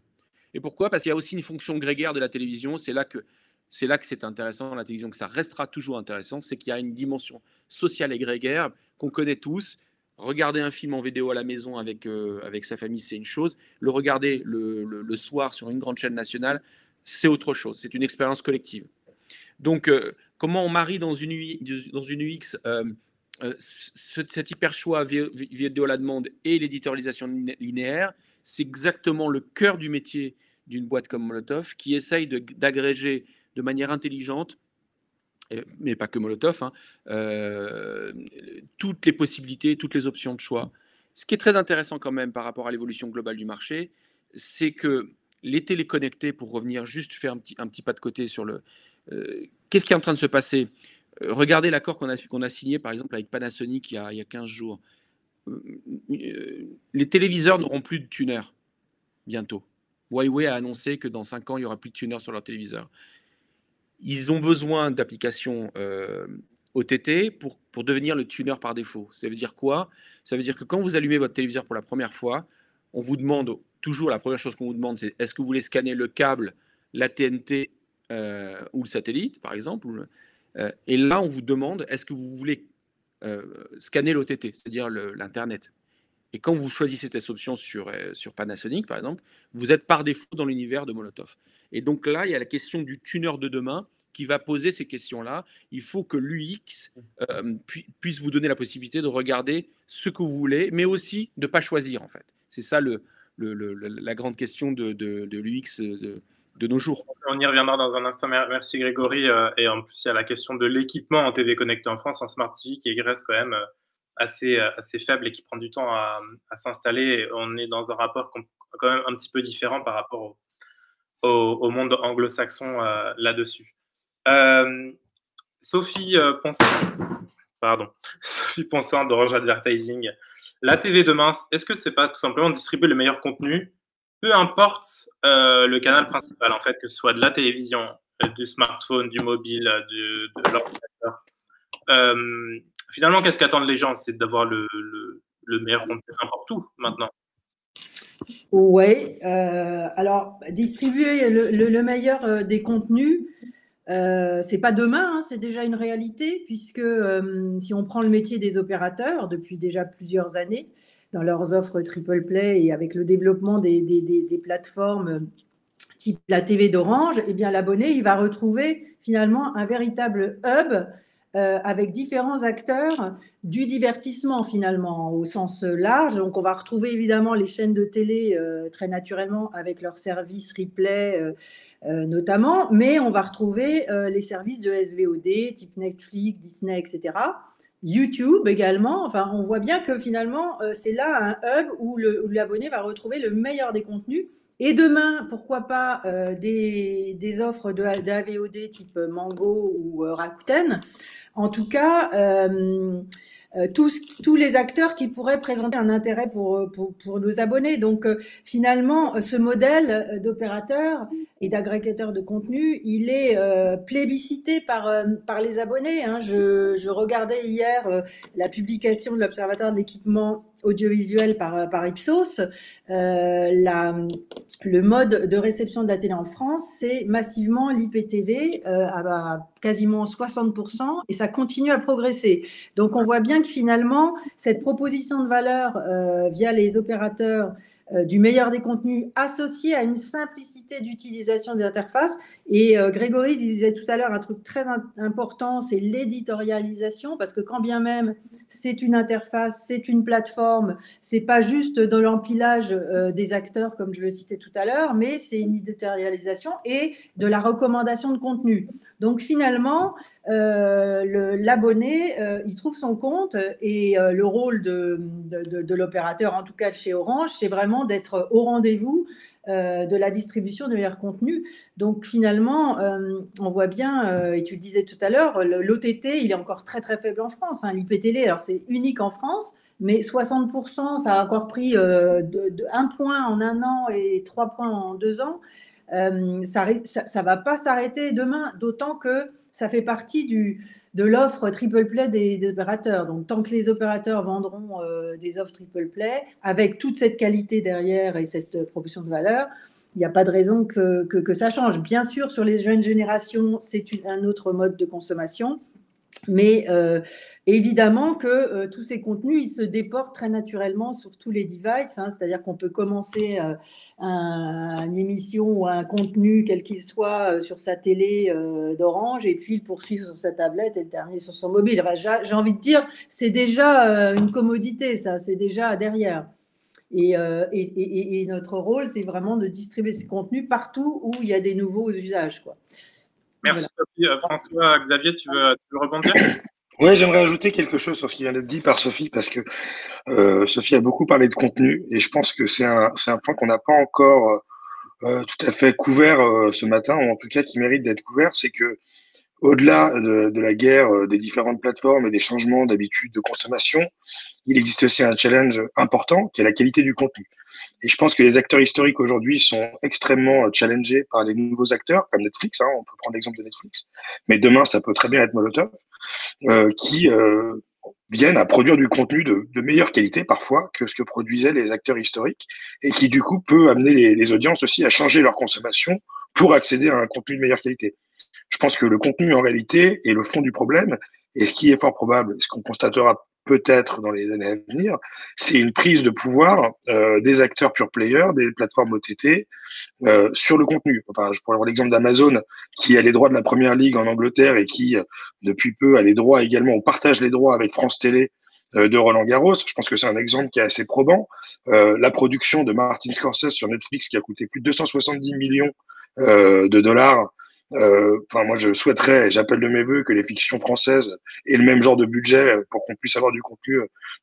Et pourquoi? Parce qu'il y a aussi une fonction grégaire de la télévision. C'est là que c'est intéressant, la télévision, que ça restera toujours intéressant, c'est qu'il y a une dimension sociale et grégaire qu'on connaît tous. Regarder un film en vidéo à la maison avec sa famille, c'est une chose. Le regarder le soir sur une grande chaîne nationale, c'est autre chose. C'est une expérience collective. Donc, comment on marie dans une UX cet hyper choix vidéo à la demande et l'éditorialisation linéaire? C'est exactement le cœur du métier d'une boîte comme Molotov, qui essaye d'agréger de manière intelligente, mais pas que Molotov, hein, toutes les possibilités, toutes les options de choix. Ce qui est très intéressant quand même par rapport à l'évolution globale du marché, c'est que les téléconnectés, pour revenir juste faire un petit pas de côté sur qu'est-ce qui est en train de se passer? Regardez l'accord qu'on a signé par exemple avec Panasonic il y a 15 jours. Les téléviseurs n'auront plus de tuner bientôt. Huawei a annoncé que dans 5 ans, il n'y aura plus de tuner sur leur téléviseur. Ils ont besoin d'applications OTT pour devenir le tuner par défaut. Ça veut dire quoi? Ça veut dire que quand vous allumez votre téléviseur pour la première fois, on vous demande toujours, la première chose qu'on vous demande, c'est est-ce que vous voulez scanner le câble, la TNT ou le satellite, par exemple. Et là, on vous demande est-ce que vous voulez scanner l'OTT, c'est-à-dire l'Internet. Et quand vous choisissez cette option sur Panasonic, par exemple, vous êtes par défaut dans l'univers de Molotov. Et donc là, il y a la question du tuner de demain qui va poser ces questions-là. Il faut que l'UX puisse vous donner la possibilité de regarder ce que vous voulez, mais aussi de ne pas choisir, en fait. C'est ça la grande question de l'UX de nos jours. On y reviendra dans un instant. Merci Grégory. Et en plus, il y a la question de l'équipement en TV connecté en France, en Smart TV, qui reste quand même assez faible et qui prend du temps à s'installer. On est dans un rapport quand même un petit peu différent par rapport au monde anglo-saxon là-dessus. Sophie Ponsant d'Orange Advertising. La TV demain, est-ce que c'est pas tout simplement distribuer le meilleur contenu, peu importe le canal principal, en fait, que ce soit de la télévision, du smartphone, du mobile, de l'ordinateur. Finalement, qu'est-ce qu'attendent les gens? C'est d'avoir le meilleur contenu n'importe où maintenant. Oui, alors distribuer le meilleur des contenus, c'est pas demain, hein, c'est déjà une réalité, puisque si on prend le métier des opérateurs depuis déjà plusieurs années, dans leurs offres triple play et avec le développement des plateformes type la TV d'Orange, eh bien l'abonné, il va retrouver finalement un véritable hub avec différents acteurs du divertissement finalement au sens large. Donc on va retrouver évidemment les chaînes de télé très naturellement avec leurs services replay notamment, mais on va retrouver les services de SVOD type Netflix, Disney, etc. YouTube également. Enfin, on voit bien que finalement c'est là un hub où l'abonné va retrouver le meilleur des contenus. Et demain, pourquoi pas des offres d'AVOD type Mango ou Rakuten. En tout cas, tous les acteurs qui pourraient présenter un intérêt pour nos abonnés. Donc, finalement, ce modèle d'opérateur et d'agrégateur de contenu, il est plébiscité par les abonnés. Hein. Je regardais hier la publication de l'Observatoire de l'équipement audiovisuel par Ipsos. Le mode de réception de la télé en France, c'est massivement l'IPTV à quasiment 60% et ça continue à progresser. Donc on voit bien que finalement, cette proposition de valeur via les opérateurs du meilleur des contenus associé à une simplicité d'utilisation des interfaces. Et Grégory disait tout à l'heure un truc très important, c'est l'éditorialisation, parce que quand bien même c'est une interface, c'est une plateforme, c'est pas juste dans l'empilage des acteurs comme je le citais tout à l'heure, mais c'est une éditorialisation et de la recommandation de contenu. Donc finalement, l'abonné, il trouve son compte et le rôle de l'opérateur, en tout cas de chez Orange, c'est vraiment d'être au rendez-vous de la distribution de meilleurs contenus. Donc finalement, on voit bien, et tu le disais tout à l'heure, l'OTT, il est encore très très faible en France. Hein. L'IPTV, alors c'est unique en France, mais 60%, ça a encore pris 1 point en 1 an et 3 points en 2 ans. Ça va pas s'arrêter demain, d'autant que ça fait partie de l'offre triple play des opérateurs. Donc, tant que les opérateurs vendront des offres triple play, avec toute cette qualité derrière et cette proposition de valeur, il n'y a pas de raison que ça change. Bien sûr, sur les jeunes générations, c'est un autre mode de consommation. Mais évidemment que tous ces contenus, ils se déportent très naturellement sur tous les devices. Hein, c'est-à-dire qu'on peut commencer une émission ou un contenu, quel qu'il soit, sur sa télé d'Orange, et puis le poursuivre sur sa tablette et le terminer sur son mobile. Enfin, j'ai envie de dire, c'est déjà une commodité, ça, c'est déjà derrière. Et notre rôle, c'est vraiment de distribuer ces contenus partout où il y a des nouveaux usages, quoi. Merci Sophie. François, Xavier, tu veux rebondir? Oui, j'aimerais ajouter quelque chose sur ce qui vient d'être dit par Sophie, parce que Sophie a beaucoup parlé de contenu, et je pense que c'est un point qu'on n'a pas encore tout à fait couvert ce matin, ou en tout cas qui mérite d'être couvert, c'est que au-delà de la guerre des différentes plateformes et des changements d'habitudes de consommation, il existe aussi un challenge important qui est la qualité du contenu. Et je pense que les acteurs historiques aujourd'hui sont extrêmement challengés par les nouveaux acteurs comme Netflix. Hein, on peut prendre l'exemple de Netflix, mais demain ça peut très bien être Molotov, qui viennent à produire du contenu de meilleure qualité parfois que ce que produisaient les acteurs historiques, et qui du coup peut amener les audiences aussi à changer leur consommation pour accéder à un contenu de meilleure qualité. Je pense que le contenu en réalité est le fond du problème, et ce qui est fort probable, ce qu'on constatera peut-être dans les années à venir, c'est une prise de pouvoir des acteurs pure players, des plateformes OTT sur le contenu. Enfin, je pourrais avoir l'exemple d'Amazon qui a les droits de la Première Ligue en Angleterre et qui, depuis peu, a les droits également, on partage les droits avec France Télé de Roland-Garros. Je pense que c'est un exemple qui est assez probant. La production de Martin Scorsese sur Netflix qui a coûté plus de 270 millions de dollars. Moi, je souhaiterais, j'appelle de mes voeux que les fictions françaises aient le même genre de budget pour qu'on puisse avoir du contenu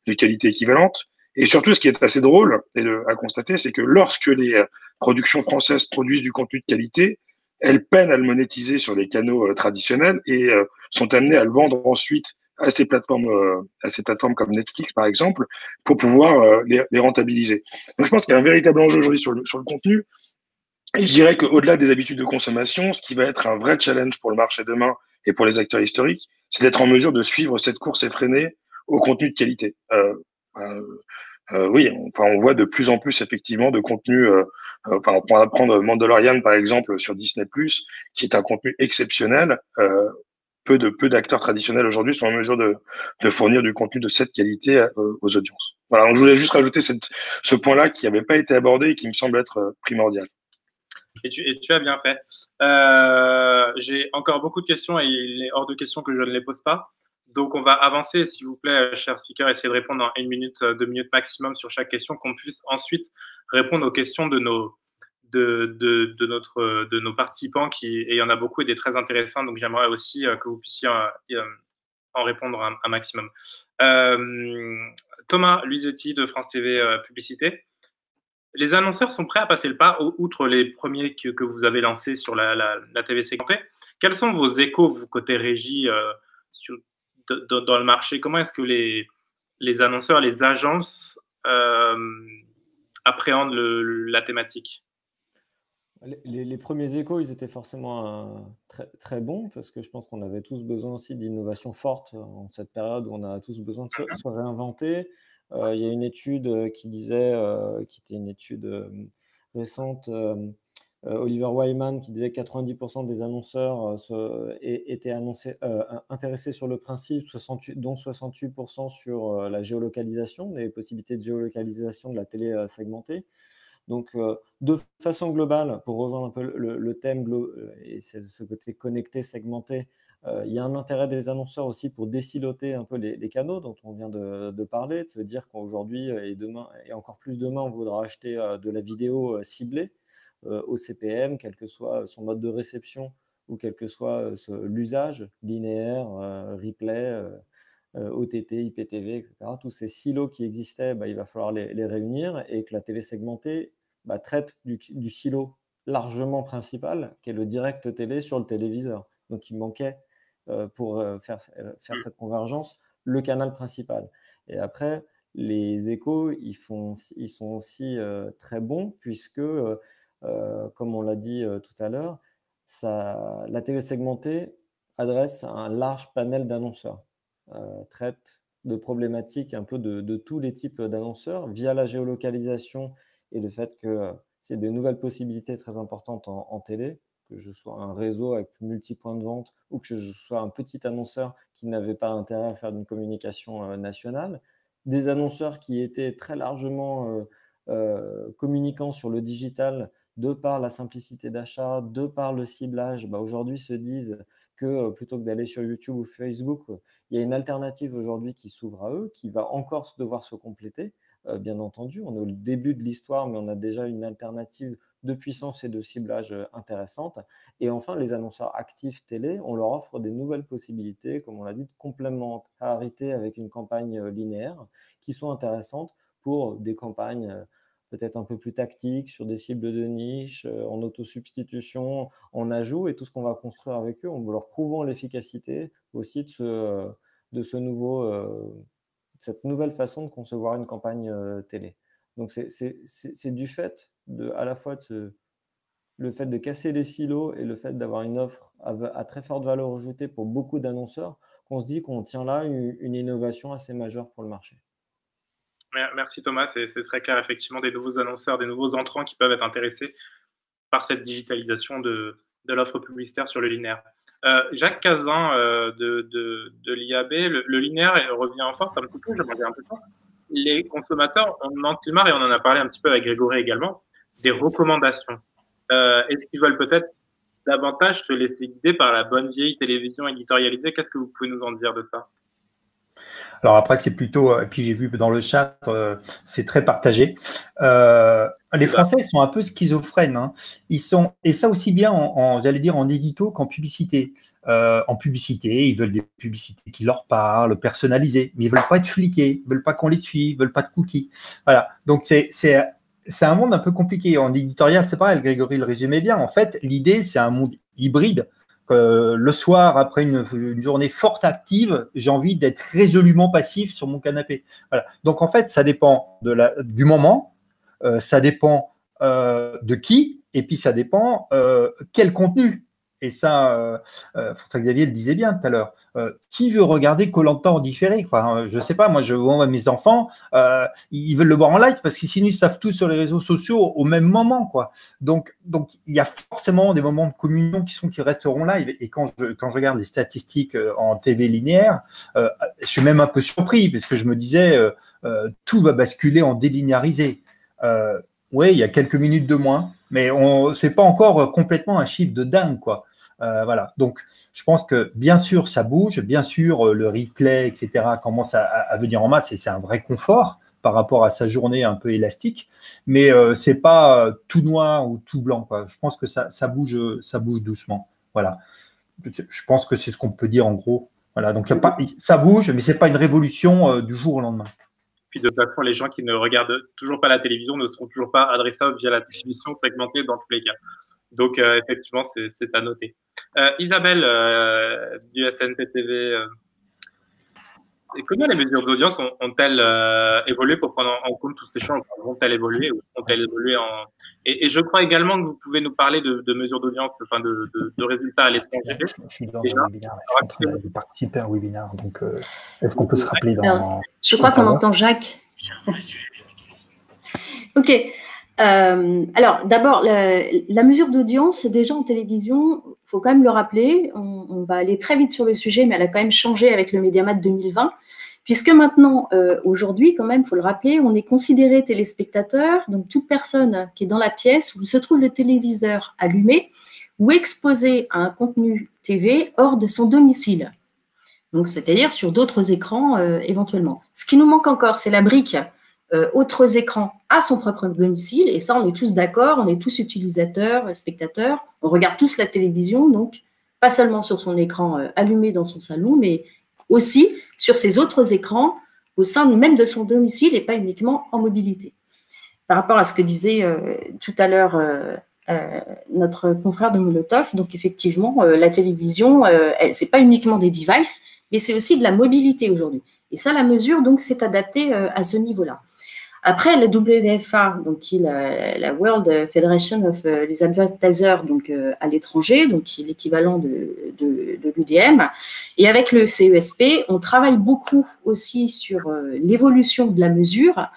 de qualité équivalente. Et surtout, ce qui est assez drôle à constater, c'est que lorsque les productions françaises produisent du contenu de qualité, elles peinent à le monétiser sur les canaux traditionnels et sont amenées à le vendre ensuite à ces plateformes comme Netflix, par exemple, pour pouvoir les rentabiliser. Donc, je pense qu'il y a un véritable enjeu aujourd'hui sur le contenu. Et je dirais qu'au-delà des habitudes de consommation, ce qui va être un vrai challenge pour le marché demain et pour les acteurs historiques, c'est d'être en mesure de suivre cette course effrénée au contenu de qualité. Oui, on voit de plus en plus effectivement de contenu. On pourra prendre Mandalorian par exemple sur Disney+, qui est un contenu exceptionnel. Peu d'acteurs traditionnels aujourd'hui sont en mesure de fournir du contenu de cette qualité aux audiences. Voilà, donc je voulais juste rajouter ce point-là qui n'avait pas été abordé et qui me semble être primordial. Et tu as bien fait. J'ai encore beaucoup de questions et il est hors de question que je ne les pose pas. Donc, on va avancer, s'il vous plaît, cher speaker, essayez de répondre en 1 minute, 2 minutes maximum sur chaque question, qu'on puisse ensuite répondre aux questions de nos participants, et il y en a beaucoup et des très intéressants. Donc, j'aimerais aussi que vous puissiez en répondre un maximum. Thomas Luisetti de France TV Publicité. Les annonceurs sont prêts à passer le pas, outre les premiers que vous avez lancés sur la TV segmentée. Quels sont vos échos, vous, côté régie, dans le marché? Comment est-ce que les annonceurs, les agences appréhendent la thématique? Les premiers échos, ils étaient forcément très, très bons, parce que je pense qu'on avait tous besoin aussi d'innovation forte en cette période où on a tous besoin de se réinventer. Il y a une étude qui disait, qui était une étude récente, Oliver Wyman, qui disait que 90% des annonceurs étaient intéressés sur le principe, dont 68% sur la géolocalisation, les possibilités de géolocalisation de la télé segmentée. Donc, de façon globale, pour rejoindre un peu le thème et ce côté connecté, segmenté, il y a un intérêt des annonceurs aussi pour désiloter un peu les canaux dont on vient de parler, de se dire qu'aujourd'hui et demain, et encore plus demain, on voudra acheter de la vidéo ciblée au CPM, quel que soit son mode de réception ou quel que soit l'usage, linéaire, replay, OTT, IPTV, etc. Tous ces silos qui existaient, il va falloir les réunir, et que la télé segmentée traite du silo largement principal, qui est le direct télé sur le téléviseur. Donc, il manquait, pour faire cette convergence, le canal principal. Et après, les échos, ils sont aussi très bons, puisque, comme on l'a dit tout à l'heure, la télé segmentée adresse un large panel d'annonceurs. Traite de problématiques un peu de tous les types d'annonceurs via la géolocalisation et le fait que c'est des nouvelles possibilités très importantes en télé, que je sois un réseau avec multi-points de vente ou que je sois un petit annonceur qui n'avait pas intérêt à faire une communication nationale. Des annonceurs qui étaient très largement communicants sur le digital de par la simplicité d'achat, de par le ciblage, aujourd'hui se disent que plutôt que d'aller sur YouTube ou Facebook, il y a une alternative aujourd'hui qui s'ouvre à eux, qui va encore devoir se compléter, bien entendu. On est au début de l'histoire, mais on a déjà une alternative de puissance et de ciblage intéressante. Et enfin, les annonceurs actifs télé, on leur offre des nouvelles possibilités, comme on l'a dit, de complémentarité avec une campagne linéaire, qui sont intéressantes pour des campagnes peut-être un peu plus tactiques, sur des cibles de niche, en autosubstitution, en ajout, et tout ce qu'on va construire avec eux, en leur prouvant l'efficacité aussi de cette nouvelle façon de concevoir une campagne télé. Donc, c'est du fait à la fois le fait de casser les silos et le fait d'avoir une offre à très forte valeur ajoutée pour beaucoup d'annonceurs, qu'on se dit qu'on tient là une innovation assez majeure pour le marché. Merci Thomas, c'est très clair, effectivement, des nouveaux annonceurs, des nouveaux entrants qui peuvent être intéressés par cette digitalisation de l'offre publicitaire sur le linéaire. Jacques Cazin de l'IAB, le linéaire revient en force un petit peu, j'aimerais dire un peu ça. Les consommateurs, on en marre, et on en a parlé un petit peu avec Grégory également, des recommandations. Est-ce qu'ils veulent peut-être davantage se laisser guider par la bonne vieille télévision éditorialisée? Qu'est-ce que vous pouvez nous en dire de ça? Alors après, c'est plutôt, et puis j'ai vu dans le chat, c'est très partagé. Les Français sont un peu schizophrènes. Hein. Ils sont, et ça aussi bien j'allais dire en édito qu'en publicité. En publicité, ils veulent des publicités qui leur parlent, personnalisées, mais ils veulent pas être fliqués, ils veulent pas qu'on les suive, ils veulent pas de cookies. Voilà. Donc c'est un monde un peu compliqué. En éditorial, c'est pareil. Grégory le résumait bien. En fait, l'idée, c'est un monde hybride. Le soir, après une journée forte active, j'ai envie d'être résolument passif sur mon canapé. Voilà. Donc, en fait, ça dépend du moment, ça dépend de qui, et puis ça dépend quel contenu. Et ça, François Xavier le disait bien tout à l'heure. Qui veut regarder Koh-Lanta en différé, quoi? Je ne sais pas, moi, je vois mes enfants, ils veulent le voir en live parce que sinon, ils savent tout sur les réseaux sociaux au même moment, quoi. Donc, il y a forcément des moments de communion qui resteront live. Et quand je regarde les statistiques en TV linéaire, je suis même un peu surpris parce que je me disais, tout va basculer en délinéarisé. Oui, il y a quelques minutes de moins, mais c'est pas encore complètement un chiffre de dingue, quoi. Voilà. Donc, je pense que bien sûr, ça bouge, bien sûr, le replay, etc., commence à venir en masse et c'est un vrai confort par rapport à sa journée un peu élastique, mais c'est pas tout noir ou tout blanc, quoi. Je pense que ça bouge doucement. Voilà. Je pense que c'est ce qu'on peut dire en gros. Voilà. Donc, ça bouge, mais c'est pas une révolution du jour au lendemain. Puis de toute façon, les gens qui ne regardent toujours pas la télévision ne seront toujours pas adressables via la télévision segmentée dans tous les cas. Donc, effectivement, c'est à noter. Isabelle, du SNP-TV, comment les mesures d'audience ont-elles évolué pour prendre en compte tous ces changements? Vont-elles évoluer ou ont-elles évolué et je crois également que vous pouvez nous parler de mesures d'audience, enfin de résultats à l'étranger. Je suis dans un webinaire, je suis en train de participer à un webinaire, donc est-ce qu'on peut se rappeler dans… Alors, je crois qu'on entend Jacques. Ok. Alors, d'abord, la mesure d'audience, déjà en télévision, il faut quand même le rappeler, on va aller très vite sur le sujet, mais elle a quand même changé avec le Mediamat 2020, puisque maintenant, aujourd'hui, quand même, il faut le rappeler, on est considéré téléspectateur, donc toute personne qui est dans la pièce où se trouve le téléviseur allumé ou exposé à un contenu TV hors de son domicile. Donc, c'est-à-dire sur d'autres écrans éventuellement. Ce qui nous manque encore, c'est la brique autres écrans à son propre domicile, et ça, on est tous d'accord, on est tous utilisateurs, spectateurs, on regarde tous la télévision, donc pas seulement sur son écran allumé dans son salon, mais aussi sur ses autres écrans au sein même de son domicile et pas uniquement en mobilité. Par rapport à ce que disait tout à l'heure notre confrère de Molotov, donc effectivement, la télévision, c'est pas uniquement des devices, mais c'est aussi de la mobilité aujourd'hui. Et ça, la mesure, donc, s'est adaptée à ce niveau-là. Après, la WFA, donc, qui est la World Federation of les Advertisers, donc à l'étranger, donc qui est l'équivalent de l'UDM, et avec le CESP, on travaille beaucoup aussi sur l'évolution de la mesure,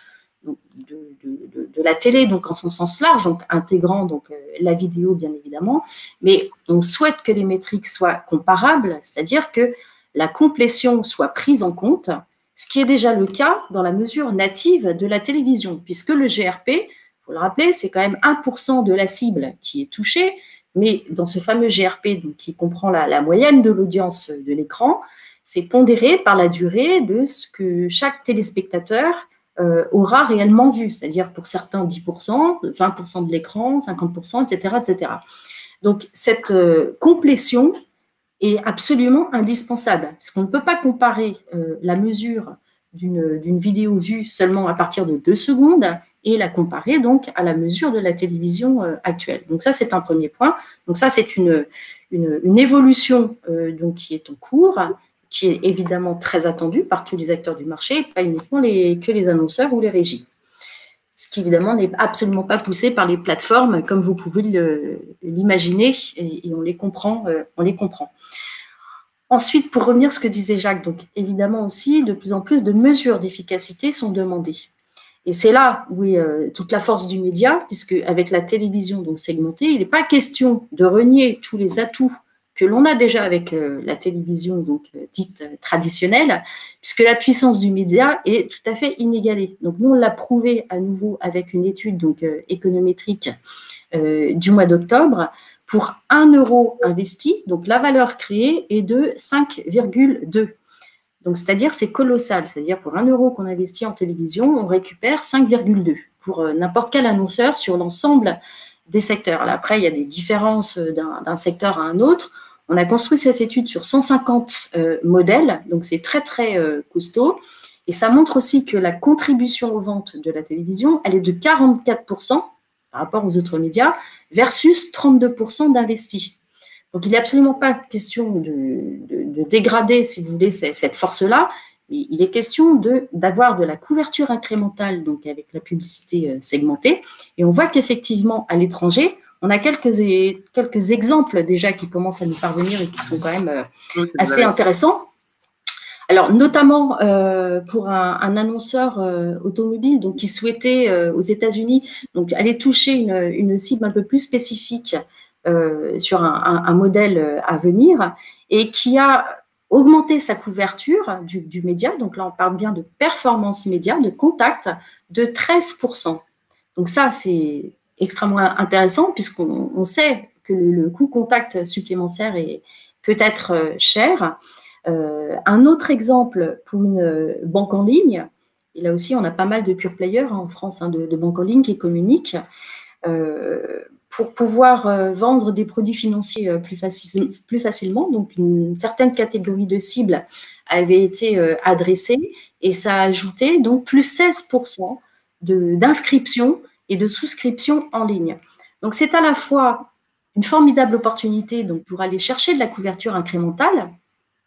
donc, de la télé, donc en son sens large, donc intégrant donc la vidéo bien évidemment, mais on souhaite que les métriques soient comparables, c'est-à-dire que la complétion soit prise en compte, ce qui est déjà le cas dans la mesure native de la télévision, puisque le GRP, il faut le rappeler, c'est quand même 1% de la cible qui est touchée, mais dans ce fameux GRP, donc, qui comprend la moyenne de l'audience de l'écran, c'est pondéré par la durée de ce que chaque téléspectateur aura réellement vu, c'est-à-dire pour certains 10%, 20% de l'écran, 50%, etc., etc. Donc cette complétion est absolument indispensable, parce qu'on ne peut pas comparer la mesure d'une vidéo vue seulement à partir de 2 secondes et la comparer donc à la mesure de la télévision actuelle. Donc ça, c'est un premier point. Donc ça, c'est une évolution donc, qui est en cours, qui est évidemment très attendue par tous les acteurs du marché, pas uniquement que les annonceurs ou les régies. Ce qui, évidemment, n'est absolument pas poussé par les plateformes, comme vous pouvez l'imaginer, et on les comprend. Ensuite, pour revenir à ce que disait Jacques, donc évidemment aussi, de plus en plus de mesures d'efficacité sont demandées. Et c'est là où est toute la force du média, puisque avec la télévision donc segmentée, il n'est pas question de renier tous les atouts que l'on a déjà avec la télévision donc dite traditionnelle, puisque la puissance du média est tout à fait inégalée. Donc nous, on l'a prouvé à nouveau avec une étude donc économétrique du mois d'octobre. Pour 1 euro investi, donc la valeur créée est de 5,2. Donc c'est-à-dire c'est colossal. C'est-à-dire pour 1 euro qu'on investit en télévision, on récupère 5,2 pour n'importe quel annonceur sur l'ensemble des secteurs. Là, après, il y a des différences d'un secteur à un autre. On a construit cette étude sur 150 modèles, donc c'est très, très costaud. Et ça montre aussi que la contribution aux ventes de la télévision, elle est de 44% par rapport aux autres médias, versus 32% d'investis. Donc, il n'est absolument pas question de dégrader, si vous voulez, cette force-là, mais il est question d'avoir de la couverture incrémentale, donc avec la publicité segmentée. Et on voit qu'effectivement, à l'étranger, on a quelques exemples déjà qui commencent à nous parvenir et qui sont quand même assez intéressants. Alors, notamment pour un annonceur automobile donc, qui souhaitait aux États-Unis donc, aller toucher une cible un peu plus spécifique sur un modèle à venir et qui a augmenté sa couverture du média. Donc là, on parle bien de performance média, de contact, de 13%. Donc ça, c'est extrêmement intéressant puisqu'on sait que le coût contact supplémentaire peut être cher. Un autre exemple pour une banque en ligne, et là aussi on a pas mal de pure players en France, de banques en ligne qui communiquent, pour pouvoir vendre des produits financiers plus facilement. Donc une certaine catégorie de cibles avait été adressée et ça a ajouté donc plus 16% d'inscriptions et de souscriptions en ligne. Donc c'est à la fois une formidable opportunité donc, pour aller chercher de la couverture incrémentale,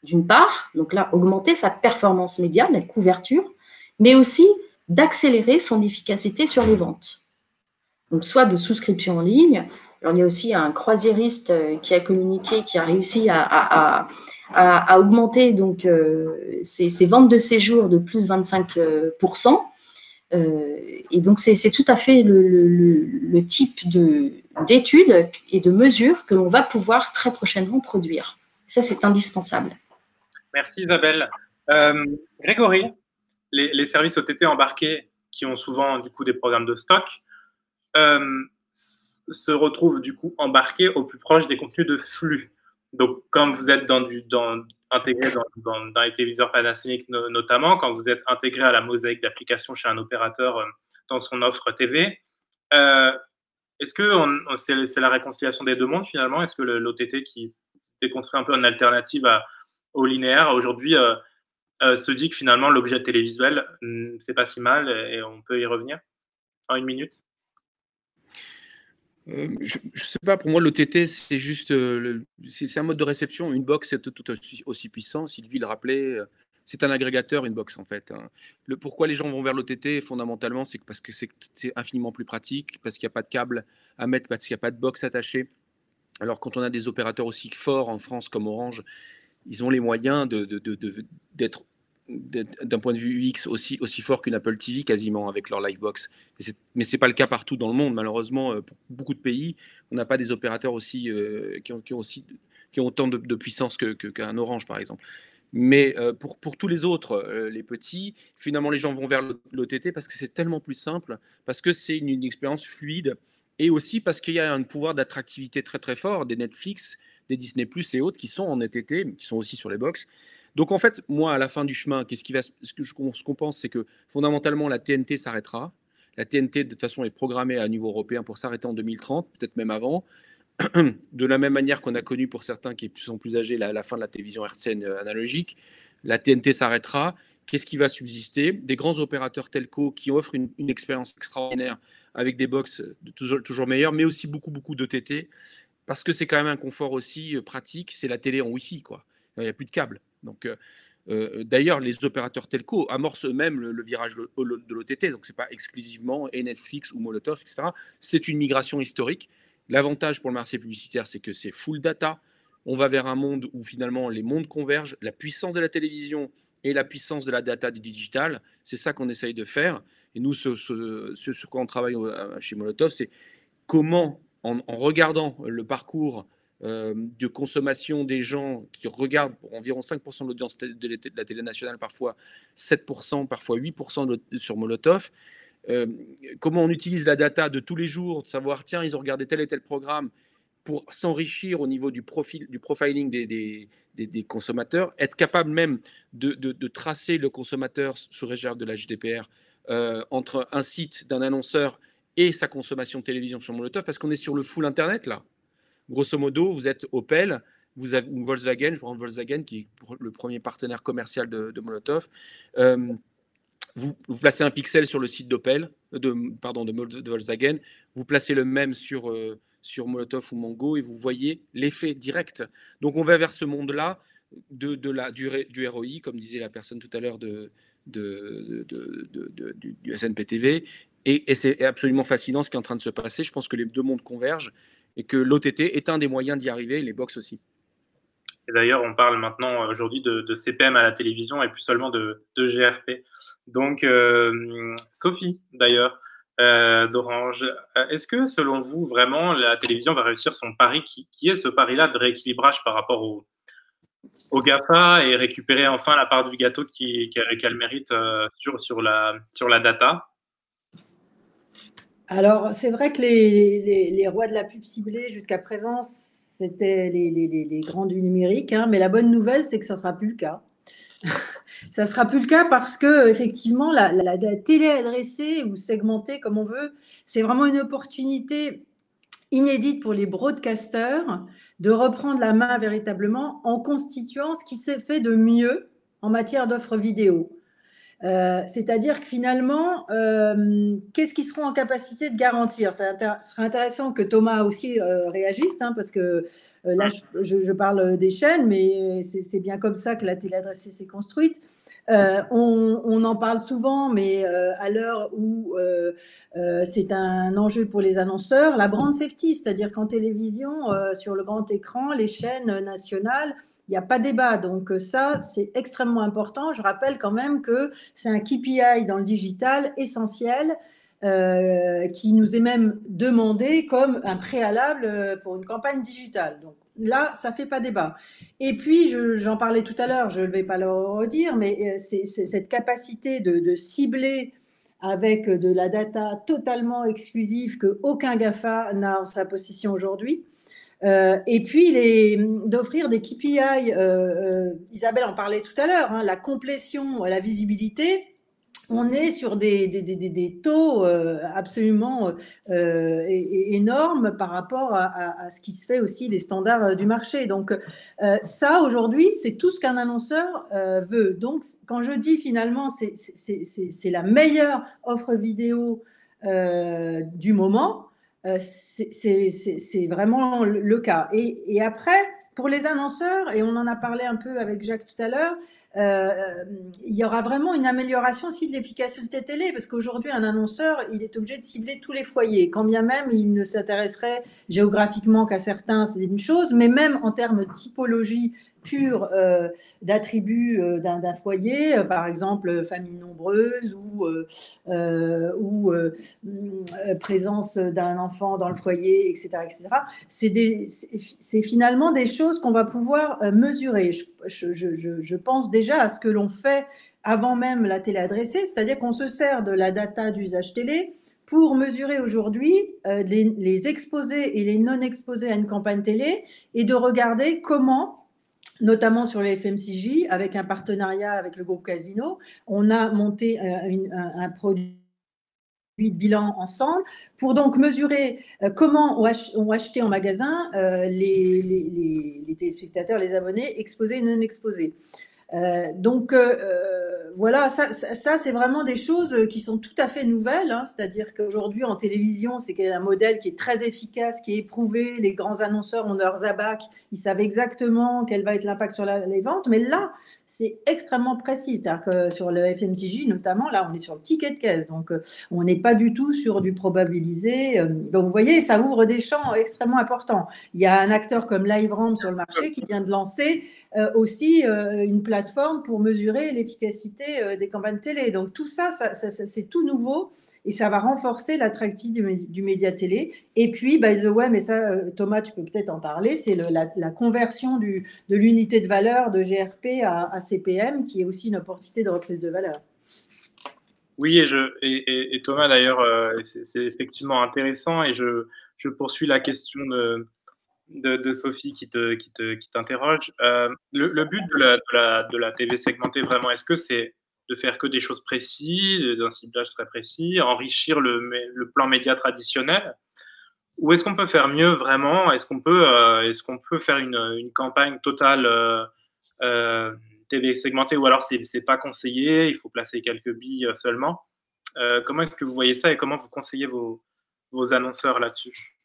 d'une part, donc là, augmenter sa performance média, la couverture, mais aussi d'accélérer son efficacité sur les ventes. Donc, soit de souscription en ligne. Alors, il y a aussi un croisiériste qui a communiqué, qui a réussi à augmenter donc, ses ventes de séjour de plus 25%. Et donc, c'est tout à fait le type d'études et de mesures que l'on va pouvoir très prochainement produire. Ça, c'est indispensable. Merci Isabelle. Grégory, les services OTT embarqués qui ont souvent du coup des programmes de stock se retrouvent du coup embarqués au plus proche des contenus de flux. Donc quand vous êtes intégré dans les téléviseurs Panasonic notamment, quand vous êtes intégré à la mosaïque d'applications chez un opérateur dans son offre TV, est-ce que c'est la réconciliation des deux mondes finalement? Est-ce que l'OTT qui s'était construit un peu en alternative au linéaire aujourd'hui se dit que finalement l'objet télévisuel c'est pas si mal et on peut y revenir en une minute? Je sais pas, pour moi l'OTT c'est juste c'est un mode de réception. Une box c'est tout aussi puissant. Sylvie le rappelait, c'est un agrégateur une box en fait. Pourquoi les gens vont vers l'OTT fondamentalement, c'est parce que c'est infiniment plus pratique, parce qu'il n'y a pas de câble à mettre, parce qu'il n'y a pas de box attachée. Alors quand on a des opérateurs aussi forts en France comme Orange, ils ont les moyens d'être d'un point de vue UX aussi fort qu'une Apple TV quasiment avec leur Livebox. Mais ce n'est pas le cas partout dans le monde. Malheureusement, pour beaucoup de pays, on n'a pas des opérateurs aussi, qui ont autant de puissance qu'un Orange, par exemple. Mais pour tous les autres, les petits, finalement, les gens vont vers l'OTT parce que c'est tellement plus simple, parce que c'est une expérience fluide, et aussi parce qu'il y a un pouvoir d'attractivité très très fort des Netflix, des Disney Plus et autres qui sont en OTT, qui sont aussi sur les box. Donc en fait, moi, à la fin du chemin, ce qu'on pense, c'est que fondamentalement, la TNT s'arrêtera. La TNT, de toute façon, est programmée à niveau européen pour s'arrêter en 2030, peut-être même avant. De la même manière qu'on a connu pour certains qui sont plus âgés la fin de la télévision hertzienne analogique, la TNT s'arrêtera. Qu'est-ce qui va subsister? Des grands opérateurs telco qui offrent une expérience extraordinaire avec des box toujours meilleures, mais aussi beaucoup d'OTT, parce que c'est quand même un confort aussi pratique. C'est la télé en Wi-Fi, quoi. Il n'y a plus de câble. Donc, d'ailleurs, les opérateurs telco amorcent eux-mêmes le virage de l'OTT. Donc, ce n'est pas exclusivement Netflix ou Molotov, etc. C'est une migration historique. L'avantage pour le marché publicitaire, c'est que c'est full data. On va vers un monde où finalement les mondes convergent. La puissance de la télévision et la puissance de la data du digital, c'est ça qu'on essaye de faire. Et nous, ce sur quoi on travaille chez Molotov, c'est comment, en regardant le parcours de consommation des gens qui regardent pour environ 5% de l'audience de la télé nationale, parfois 7%, parfois 8% sur Molotov, comment on utilise la data de tous les jours, de savoir, tiens, ils ont regardé tel et tel programme, pour s'enrichir au niveau du profiling des consommateurs, être capable même de tracer le consommateur sous réserve de la GDPR entre un site d'un annonceur et sa consommation de télévision sur Molotov, parce qu'on est sur le full Internet, là. Grosso modo, vous êtes Opel, vous avez une Volkswagen, je prends Volkswagen, qui est le premier partenaire commercial de Molotov. Vous placez un pixel sur le site d'Opel, de Volkswagen, vous placez le même sur Molotov ou Mango et vous voyez l'effet direct. Donc on va vers ce monde-là du ROI, comme disait la personne tout à l'heure du SNPTV. Et c'est absolument fascinant ce qui est en train de se passer. Je pense que les deux mondes convergent et que l'OTT est un des moyens d'y arriver, et les box aussi. Et d'ailleurs, on parle maintenant aujourd'hui de CPM à la télévision et plus seulement de GRP. Donc, Sophie, d'ailleurs, d'Orange, est-ce que selon vous, vraiment, la télévision va réussir son pari, qui est ce pari-là de rééquilibrage par rapport au GAFA, et récupérer enfin la part du gâteau qu'elle mérite sur la data? Alors, c'est vrai que les rois de la pub ciblée jusqu'à présent, c'était les grands du numérique, hein, mais la bonne nouvelle, c'est que ça ne sera plus le cas. Ça ne sera plus le cas parce que effectivement, la télé adressée ou segmentée, comme on veut, c'est vraiment une opportunité inédite pour les broadcasters de reprendre la main véritablement en constituant ce qui s'est fait de mieux en matière d'offres vidéo. C'est-à-dire que finalement, qu'est-ce qu'ils seront en capacité de garantir? Ça sera intéressant que Thomas aussi réagisse, hein, parce que là, je parle des chaînes, mais c'est bien comme ça que la télé adressée s'est construite. On en parle souvent, mais à l'heure où c'est un enjeu pour les annonceurs, la brand safety, c'est-à-dire qu'en télévision, sur le grand écran, les chaînes nationales, il n'y a pas débat. Donc ça, c'est extrêmement important. Je rappelle quand même que c'est un KPI dans le digital essentiel qui nous est même demandé comme un préalable pour une campagne digitale. Donc là, ça ne fait pas débat. Et puis, j'en parlais tout à l'heure, je ne vais pas le redire, mais c'est cette capacité de cibler avec de la data totalement exclusive que aucun GAFA n'a en sa possession aujourd'hui. Et puis d'offrir des KPI, Isabelle en parlait tout à l'heure, hein, la complétion, la visibilité. On est sur des taux absolument énormes par rapport à ce qui se fait aussi, les standards du marché. Donc ça, aujourd'hui, c'est tout ce qu'un annonceur veut. Donc, quand je dis finalement, c'est la meilleure offre vidéo du moment, c'est vraiment le cas. Et après, pour les annonceurs, et on en a parlé un peu avec Jacques tout à l'heure, il y aura vraiment une amélioration aussi de l'efficacité télé, parce qu'aujourd'hui, un annonceur, il est obligé de cibler tous les foyers. Quand bien même il ne s'intéresserait géographiquement qu'à certains, c'est une chose, mais même en termes de typologie pure d'attributs d'un foyer, par exemple famille nombreuse ou présence d'un enfant dans le foyer, etc., etc. C'est finalement des choses qu'on va pouvoir mesurer. Je pense déjà à ce que l'on fait avant même la télé adressée, c'est-à-dire qu'on se sert de la data d'usage télé pour mesurer aujourd'hui les exposés et les non exposés à une campagne télé et de regarder comment, notamment sur les FMCJ, avec un partenariat avec le groupe Casino, on a monté un produit de bilan ensemble pour donc mesurer comment ont acheté en magasin les téléspectateurs, les abonnés exposés et non exposés. Donc voilà, ça c'est vraiment des choses qui sont tout à fait nouvelles, hein, c'est-à-dire qu'aujourd'hui en télévision, c'est un modèle qui est très efficace, qui est éprouvé, les grands annonceurs ont leurs abacs, ils savent exactement quel va être l'impact sur les ventes, mais là, c'est extrêmement précis, c'est-à-dire que sur le FMCJ notamment, là on est sur le ticket de caisse, donc on n'est pas du tout sur du probabilisé, donc vous voyez, ça ouvre des champs extrêmement importants. Il y a un acteur comme LiveRamp sur le marché qui vient de lancer aussi une plateforme pour mesurer l'efficacité des campagnes télé. Donc tout ça, c'est tout nouveau et ça va renforcer l'attractivité du média télé. Et puis, by the way, mais ça, Thomas, tu peux peut-être en parler, c'est la conversion de l'unité de valeur de GRP à CPM, qui est aussi une opportunité de reprise de valeur. Oui, et Thomas, d'ailleurs, c'est effectivement intéressant et je poursuis la question de Sophie qui t'interroge. Le but de la TV segmentée, vraiment, est-ce que c'est de faire que des choses précises, d'un ciblage très précis, enrichir le plan média traditionnel? Ou est-ce qu'on peut faire mieux vraiment? Est-ce qu'on peut faire une campagne totale TV segmentée, ou alors c'est pas conseillé, il faut placer quelques billes seulement? Comment est-ce que vous voyez ça et comment vous conseillez vos annonceurs là-dessus?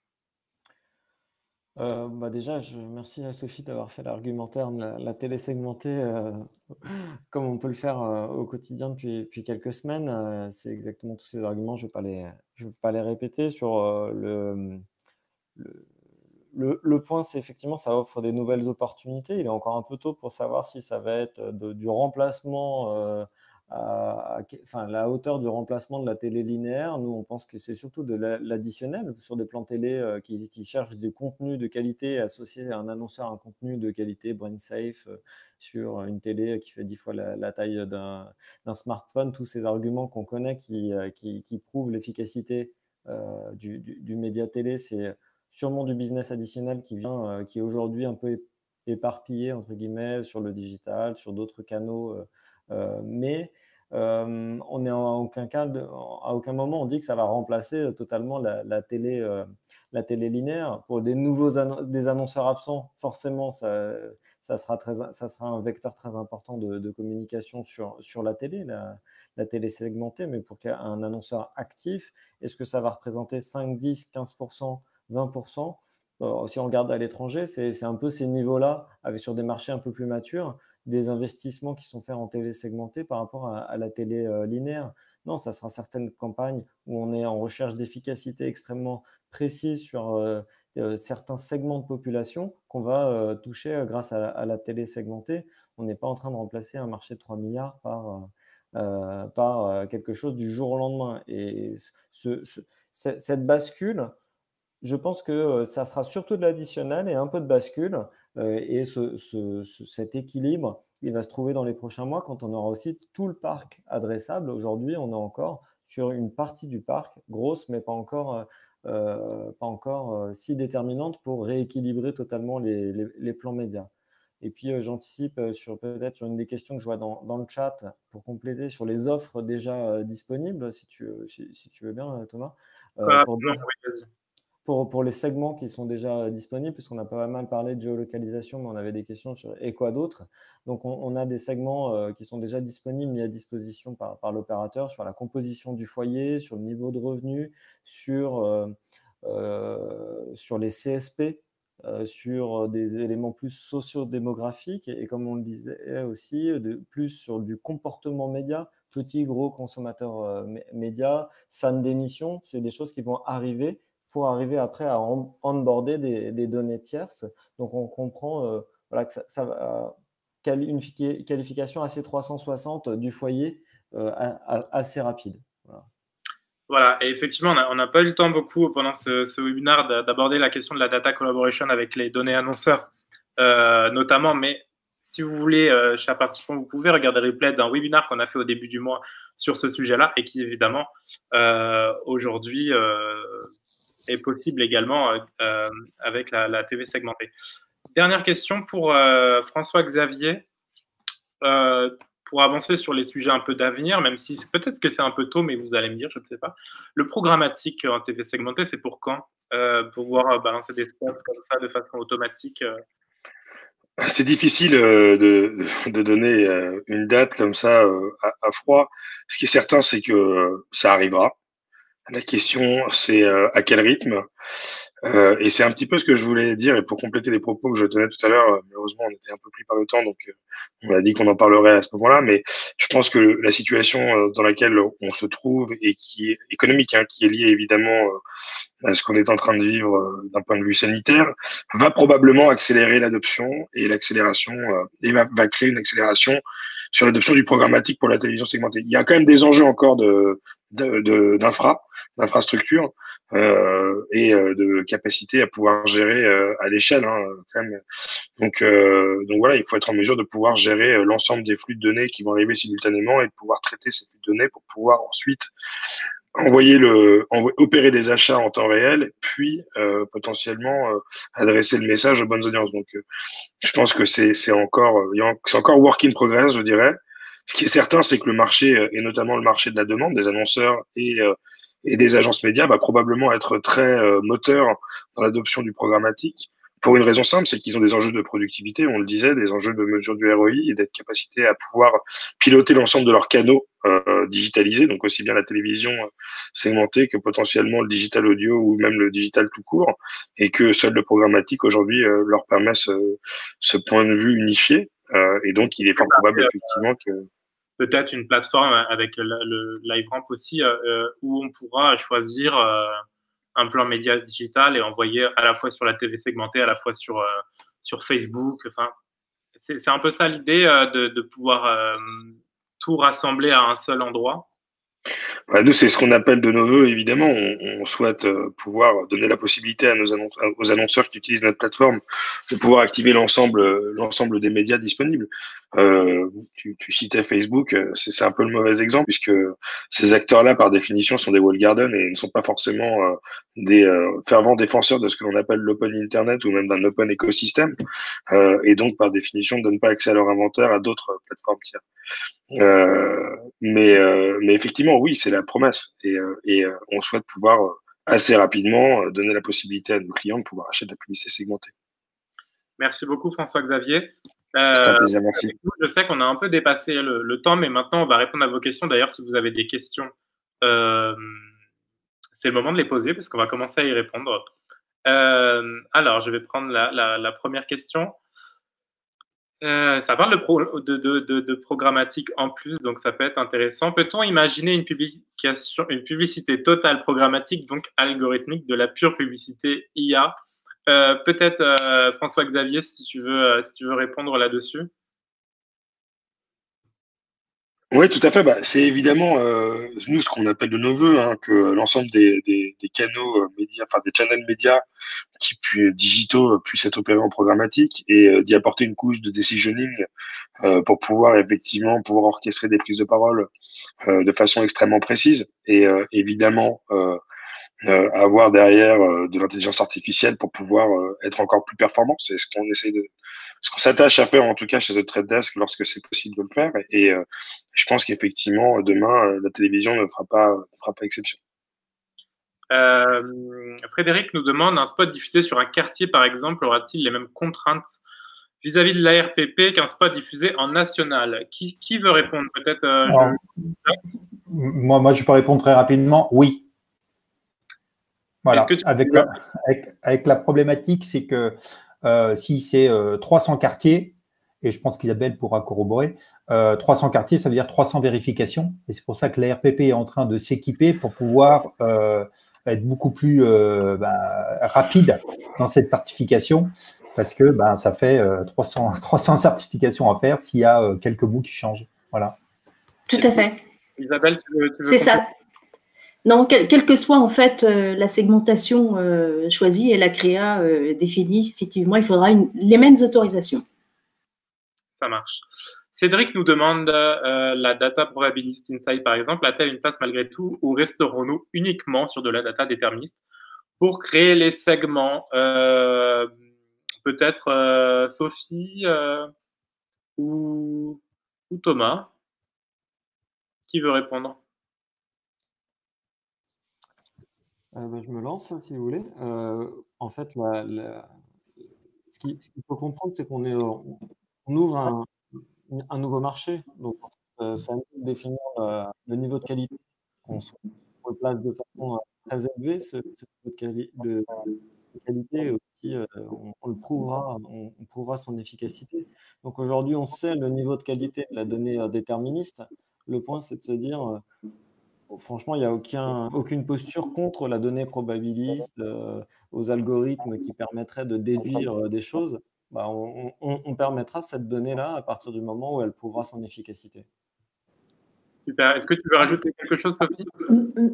Déjà, merci à Sophie d'avoir fait l'argumentaire de la télé segmentée comme on peut le faire au quotidien depuis quelques semaines. C'est exactement tous ces arguments, je vais pas les répéter. Sur le point, c'est effectivement, ça offre des nouvelles opportunités. Il est encore un peu tôt pour savoir si ça va être du remplacement enfin, la hauteur du remplacement de la télé linéaire. Nous, on pense que c'est surtout de l'additionnel sur des plans télé qui cherchent des contenus de qualité associés à un annonceur, un contenu de qualité, brain safe, sur une télé qui fait 10 fois la taille d'un smartphone. Tous ces arguments qu'on connaît qui prouvent l'efficacité du média télé. C'est sûrement du business additionnel qui vient, qui est aujourd'hui un peu éparpillé, entre guillemets, sur le digital, sur d'autres canaux. Mais on n'est à aucun moment on dit que ça va remplacer totalement la télé linéaire. Pour des des annonceurs absents, forcément, ça sera un vecteur très important de communication sur la télé, la télé segmentée. Mais pour un annonceur actif, est-ce que ça va représenter 5, 10, 15%, 20%? Si on regarde à l'étranger, c'est un peu ces niveaux-là, sur des marchés un peu plus matures, des investissements qui sont faits en télé segmentée par rapport à la télé linéaire. Non, ça sera certaines campagnes où on est en recherche d'efficacité extrêmement précise sur certains segments de population qu'on va toucher grâce à la télé segmentée. On n'est pas en train de remplacer un marché de 3 milliards par quelque chose du jour au lendemain. Et cette bascule, je pense que ça sera surtout de l'additionnel et un peu de bascule. Et cet équilibre, il va se trouver dans les prochains mois quand on aura aussi tout le parc adressable. Aujourd'hui, on est encore sur une partie du parc, grosse, mais pas encore si déterminante pour rééquilibrer totalement les plans médias. Et puis, j'anticipe peut-être sur une des questions que je vois dans le chat pour compléter sur les offres déjà disponibles, si tu veux bien, Thomas. Pour les segments qui sont déjà disponibles, puisqu'on a pas mal parlé de géolocalisation, mais on avait des questions sur et quoi d'autre. Donc, on a des segments qui sont déjà disponibles, mis à disposition par l'opérateur sur la composition du foyer, sur le niveau de revenu, sur les CSP, sur des éléments plus socio-démographiques et comme on le disait aussi, plus sur du comportement média, petit, gros consommateur média, fan d'émissions. C'est des choses qui vont arriver pour arriver après à onboarder des données tierces. Donc, on comprend que ça va une qualification assez 360 du foyer assez rapide. Voilà, et effectivement, on n'a pas eu le temps beaucoup pendant ce webinaire d'aborder la question de la data collaboration avec les données annonceurs, notamment, mais si vous voulez, chers participants, vous pouvez regarder le replay d'un webinaire qu'on a fait au début du mois sur ce sujet-là et qui, évidemment, aujourd'hui, est possible également avec la TV segmentée. Dernière question pour François-Xavier. Pour avancer sur les sujets un peu d'avenir, même si peut-être que c'est un peu tôt, mais vous allez me dire, je ne sais pas. Le programmatique en TV segmentée, c'est pour quand? Pouvoir balancer des spots comme ça de façon automatique C'est difficile de donner une date comme ça à froid. Ce qui est certain, c'est que ça arrivera. La question, c'est à quel rythme? Et c'est un petit peu ce que je voulais dire, et pour compléter les propos que je tenais tout à l'heure, malheureusement, on était un peu pris par le temps, donc on a dit qu'on en parlerait à ce moment-là, mais je pense que la situation dans laquelle on se trouve et qui est économique, hein, qui est liée évidemment à ce qu'on est en train de vivre d'un point de vue sanitaire, va probablement accélérer l'adoption et l'accélération, et va créer une accélération sur l'adoption du programmatique pour la télévision segmentée. Il y a quand même des enjeux encore d'infrastructure et de capacité à pouvoir gérer à l'échelle, hein, quand même. Donc voilà, il faut être en mesure de pouvoir gérer l'ensemble des flux de données qui vont arriver simultanément et de pouvoir traiter ces flux de données pour pouvoir ensuite opérer des achats en temps réel, puis potentiellement adresser le message aux bonnes audiences. Donc je pense que c'est encore work in progress, je dirais. Ce qui est certain, c'est que le marché, et notamment le marché de la demande, des annonceurs et des agences médias, va probablement être très moteur dans l'adoption du programmatique. Pour une raison simple, c'est qu'ils ont des enjeux de productivité, on le disait, des enjeux de mesure du ROI et d'être capacité à pouvoir piloter l'ensemble de leurs canaux digitalisés, donc aussi bien la télévision segmentée que potentiellement le digital audio ou même le digital tout court, et que seul le programmatique aujourd'hui leur permet ce point de vue unifié. Et donc, il est fort probable effectivement que peut-être une plateforme avec le LiveRamp aussi où on pourra choisir un plan média digital et envoyer à la fois sur la TV segmentée, à la fois sur Facebook. Enfin, c'est un peu ça l'idée de pouvoir tout rassembler à un seul endroit. Nous, c'est ce qu'on appelle de nos voeux, évidemment. On souhaite pouvoir donner la possibilité aux annonceurs qui utilisent notre plateforme de pouvoir activer l'ensemble des médias disponibles. Tu citais Facebook, c'est un peu le mauvais exemple puisque ces acteurs-là, par définition, sont des wall gardens et ne sont pas forcément des fervents défenseurs de ce que l'on appelle l'open Internet ou même d'un open écosystème, et donc par définition ne donnent pas accès à leur inventaire à d'autres plateformes tiers. Mais effectivement, oui, c'est la promesse et on souhaite pouvoir assez rapidement donner la possibilité à nos clients de pouvoir acheter de la publicité segmentée. Merci beaucoup, François-Xavier. C'était un plaisir, merci. Je sais qu'on a un peu dépassé le temps, mais maintenant, on va répondre à vos questions. D'ailleurs, si vous avez des questions, c'est le moment de les poser parce qu'on va commencer à y répondre. Alors, je vais prendre la première question. Ça parle de programmatique en plus, donc ça peut être intéressant. Peut-on imaginer une publicité totale programmatique, donc algorithmique, de la pure publicité IA? Peut-être François-Xavier, si tu veux répondre là-dessus. Oui, tout à fait. Bah, c'est évidemment nous ce qu'on appelle de nos voeux, hein, que l'ensemble des canaux médias, enfin des channels médias digitaux puissent être opérés en programmatique et d'y apporter une couche de decisioning pour pouvoir effectivement pouvoir orchestrer des prises de parole de façon extrêmement précise et évidemment avoir derrière de l'intelligence artificielle pour pouvoir être encore plus performant. C'est ce qu'on s'attache à faire en tout cas chez The Trade Desk lorsque c'est possible de le faire. Et je pense qu'effectivement demain la télévision ne fera pas exception. Frédéric nous demande, un spot diffusé sur un quartier par exemple aura-t-il les mêmes contraintes vis-à-vis de l'ARPP qu'un spot diffusé en national? Qui veut répondre? Peut-être moi, je peux répondre très rapidement. Oui. Voilà. Avec la problématique, c'est que si c'est 300 quartiers, et je pense qu'Isabelle pourra corroborer, 300 quartiers, ça veut dire 300 vérifications. Et c'est pour ça que l'ARPP est en train de s'équiper pour pouvoir être beaucoup plus rapide dans cette certification, parce que ça fait 300 certifications à faire s'il y a quelques bouts qui changent. Voilà. Tout à fait. Isabelle, tu veux c'est ça. Non, quelle que soit en fait la segmentation choisie et la créa définie, effectivement, il faudra les mêmes autorisations. Ça marche. Cédric nous demande la data probabilist insight, par exemple, a-t-elle une place malgré tout ou resterons-nous uniquement sur de la data déterministe pour créer les segments? Peut-être Sophie ou Thomas? Qui veut répondre? Je me lance, si vous voulez. En fait, ce qu'il faut comprendre, c'est qu'on ouvre un nouveau marché. Donc, en fait, ça nous définir le niveau de qualité qu'on place de façon très élevée. Ce niveau de qualité aussi, on le prouvera, on prouvera son efficacité. Donc, aujourd'hui, on sait le niveau de qualité de la donnée déterministe. Le point, c'est de se dire, franchement, il n'y a aucune posture contre la donnée probabiliste, aux algorithmes qui permettraient de déduire des choses. On permettra cette donnée-là à partir du moment où elle prouvera son efficacité. Super. Est-ce que tu veux rajouter quelque chose, Sophie?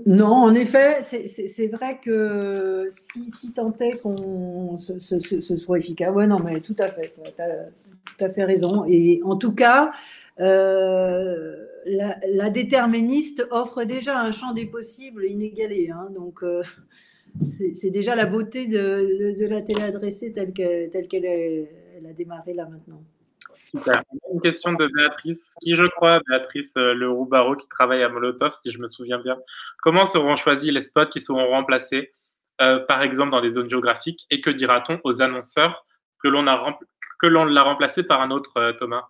Non, en effet, c'est vrai que si tant est qu'on ce soit efficace, ouais, non, mais tout à fait, tu as tout à fait raison. Et en tout cas, la déterministe offre déjà un champ des possibles inégalé. Hein, donc, c'est déjà la beauté de la télé adressée telle qu'elle a démarré là maintenant. Super. Une question de Béatrice, Béatrice Leroux-Barreau, qui travaille à Molotov, si je me souviens bien. Comment seront choisis les spots qui seront remplacés, par exemple dans des zones géographiques, et que dira-t-on aux annonceurs que l'on l'a remplacé par un autre, Thomas?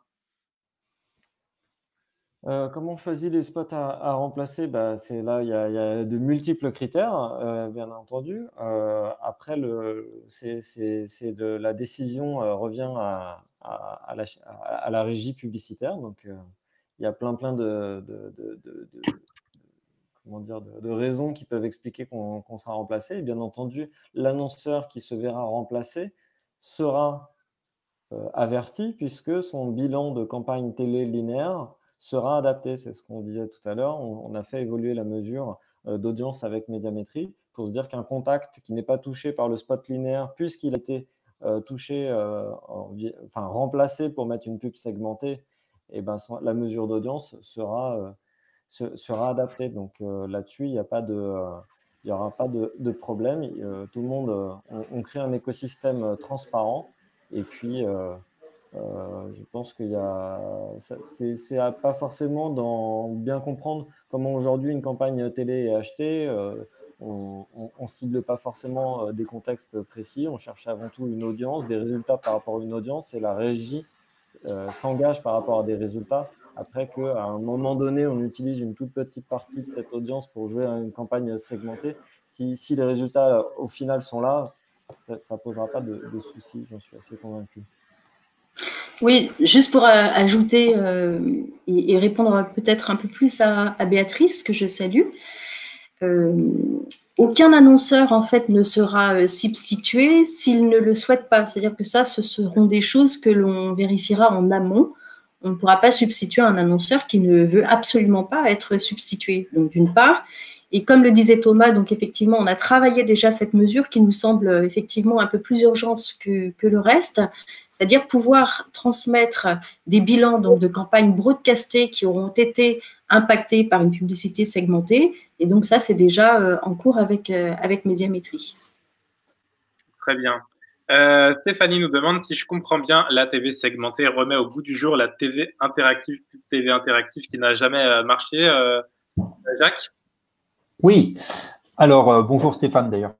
Comment on choisit les spots à remplacer? Il y a de multiples critères, bien entendu. Après, la décision revient à la régie publicitaire. Donc, il y a plein de raisons qui peuvent expliquer qu'on sera remplacé. Et bien entendu, l'annonceur qui se verra remplacé sera averti puisque son bilan de campagne télé linéaire sera adapté. C'est ce qu'on disait tout à l'heure. On a fait évoluer la mesure d'audience avec Médiamétrie pour se dire qu'un contact qui n'est pas touché par le spot linéaire, puisqu'il a été remplacé pour mettre une pub segmentée, et ben, la mesure d'audience sera adaptée. Donc là-dessus, il n'y aura pas de problème. Tout le monde, on crée un écosystème transparent. Et puis, je pense qu'il y a, c'est pas forcément dans bien comprendre comment aujourd'hui une campagne télé est achetée. On ne cible pas forcément des contextes précis. On cherche avant tout une audience, des résultats par rapport à une audience, et la régie s'engage par rapport à des résultats. Après qu'à un moment donné, on utilise une toute petite partie de cette audience pour jouer à une campagne segmentée, si les résultats au final sont là, ça ne posera pas de soucis, j'en suis assez convaincu. Oui, juste pour ajouter et répondre peut-être un peu plus à Béatrice, que je salue. Aucun annonceur en fait ne sera substitué s'il ne le souhaite pas. C'est-à-dire que ça, ce seront des choses que l'on vérifiera en amont. On ne pourra pas substituer un annonceur qui ne veut absolument pas être substitué. Donc d'une part, et comme le disait Thomas, donc effectivement, on a travaillé déjà cette mesure qui nous semble effectivement un peu plus urgente que le reste, c'est-à-dire pouvoir transmettre des bilans donc, de campagnes broadcastées qui auront été impactées par une publicité segmentée. Et donc ça, c'est déjà en cours avec Médiamétrie. Très bien. Stéphanie nous demande si je comprends bien, la TV segmentée remet au goût du jour la TV interactive qui n'a jamais marché. Jacques? Oui. Alors, bonjour Stéphane d'ailleurs.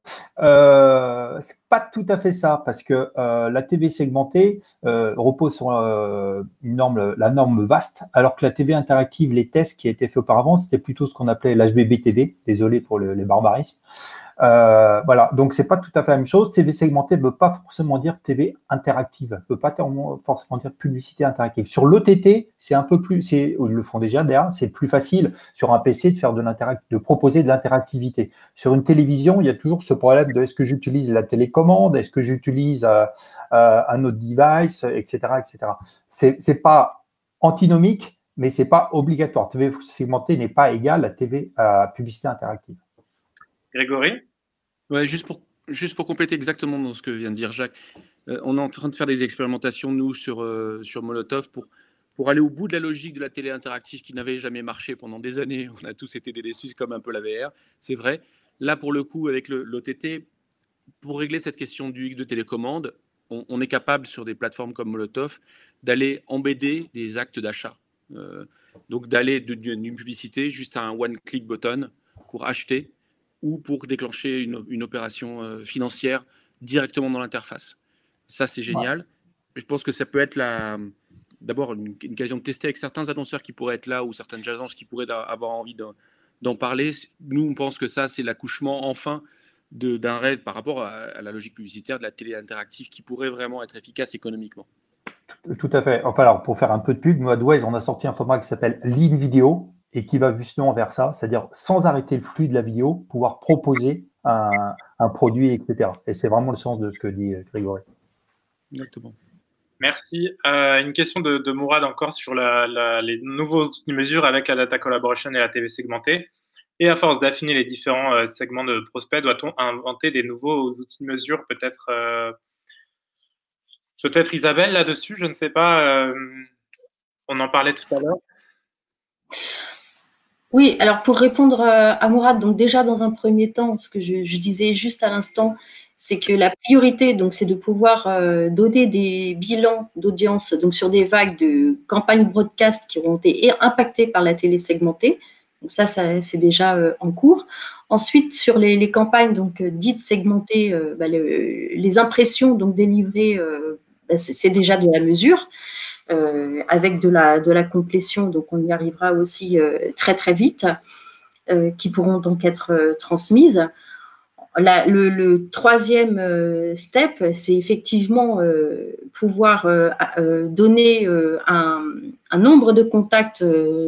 C'est pas tout à fait ça, parce que la TV segmentée repose sur la norme VAST, alors que la TV interactive, les tests qui étaient faits auparavant, c'était plutôt ce qu'on appelait l'HBB TV. Désolé pour les barbarismes. Voilà, donc c'est pas tout à fait la même chose. TV segmentée ne veut pas forcément dire TV interactive, ne veut pas forcément dire publicité interactive. Sur l'OTT, c'est un peu plus, ils le font déjà d'ailleurs, c'est plus facile sur un PC de faire de proposer de l'interactivité. Sur une télévision, il y a toujours ce problème de est-ce que j'utilise la télécommande, est-ce que j'utilise un autre device, etc., etc. C'est pas antinomique, mais c'est pas obligatoire. TV segmentée n'est pas égale à TV à publicité interactive. Grégory? Ouais, juste pour compléter exactement dans ce que vient de dire Jacques, on est en train de faire des expérimentations, nous, sur Molotov, pour aller au bout de la logique de la télé interactive qui n'avait jamais marché pendant des années. On a tous été déçus, comme un peu la VR, c'est vrai. Là, pour le coup, avec l'OTT, pour régler cette question du X de télécommande, on est capable, sur des plateformes comme Molotov, d'aller embedder des actes d'achat. Donc, d'aller d'une publicité juste à un one-click button pour acheter, ou pour déclencher une opération financière directement dans l'interface. Ça, c'est génial. Je pense que ça peut être d'abord une occasion de tester avec certains annonceurs qui pourraient être là, ou certaines agences qui pourraient avoir envie d'en parler. Nous, on pense que ça, c'est l'accouchement enfin d'un rêve par rapport à la logique publicitaire de la télé interactive qui pourrait vraiment être efficace économiquement. Tout à fait. Enfin, alors, pour faire un peu de pub, nous, AdWise, on a sorti un format qui s'appelle Lean Video, et qui va justement vers ça, c'est-à-dire sans arrêter le flux de la vidéo, pouvoir proposer un produit, etc. Et c'est vraiment le sens de ce que dit Grégory. Exactement. Merci. Une question de Mourad encore sur les nouveaux mesures avec la data collaboration et la TV segmentée. Et à force d'affiner les différents segments de prospects, doit-on inventer des nouveaux outils de mesure? Peut-être Isabelle là-dessus, je ne sais pas. On en parlait tout à l'heure. Oui, alors pour répondre à Mourad, donc déjà dans un premier temps, ce que je disais juste à l'instant, c'est que la priorité, donc, c'est de pouvoir donner des bilans d'audience donc sur des vagues de campagnes broadcast qui auront été impactées par la télé segmentée. Donc ça c'est déjà en cours. Ensuite, sur les campagnes donc dites segmentées, les impressions donc délivrées, c'est déjà de la mesure. Avec de la complétion, donc on y arrivera aussi très très vite, qui pourront donc être transmises. Le troisième step, c'est effectivement pouvoir donner un nombre de contacts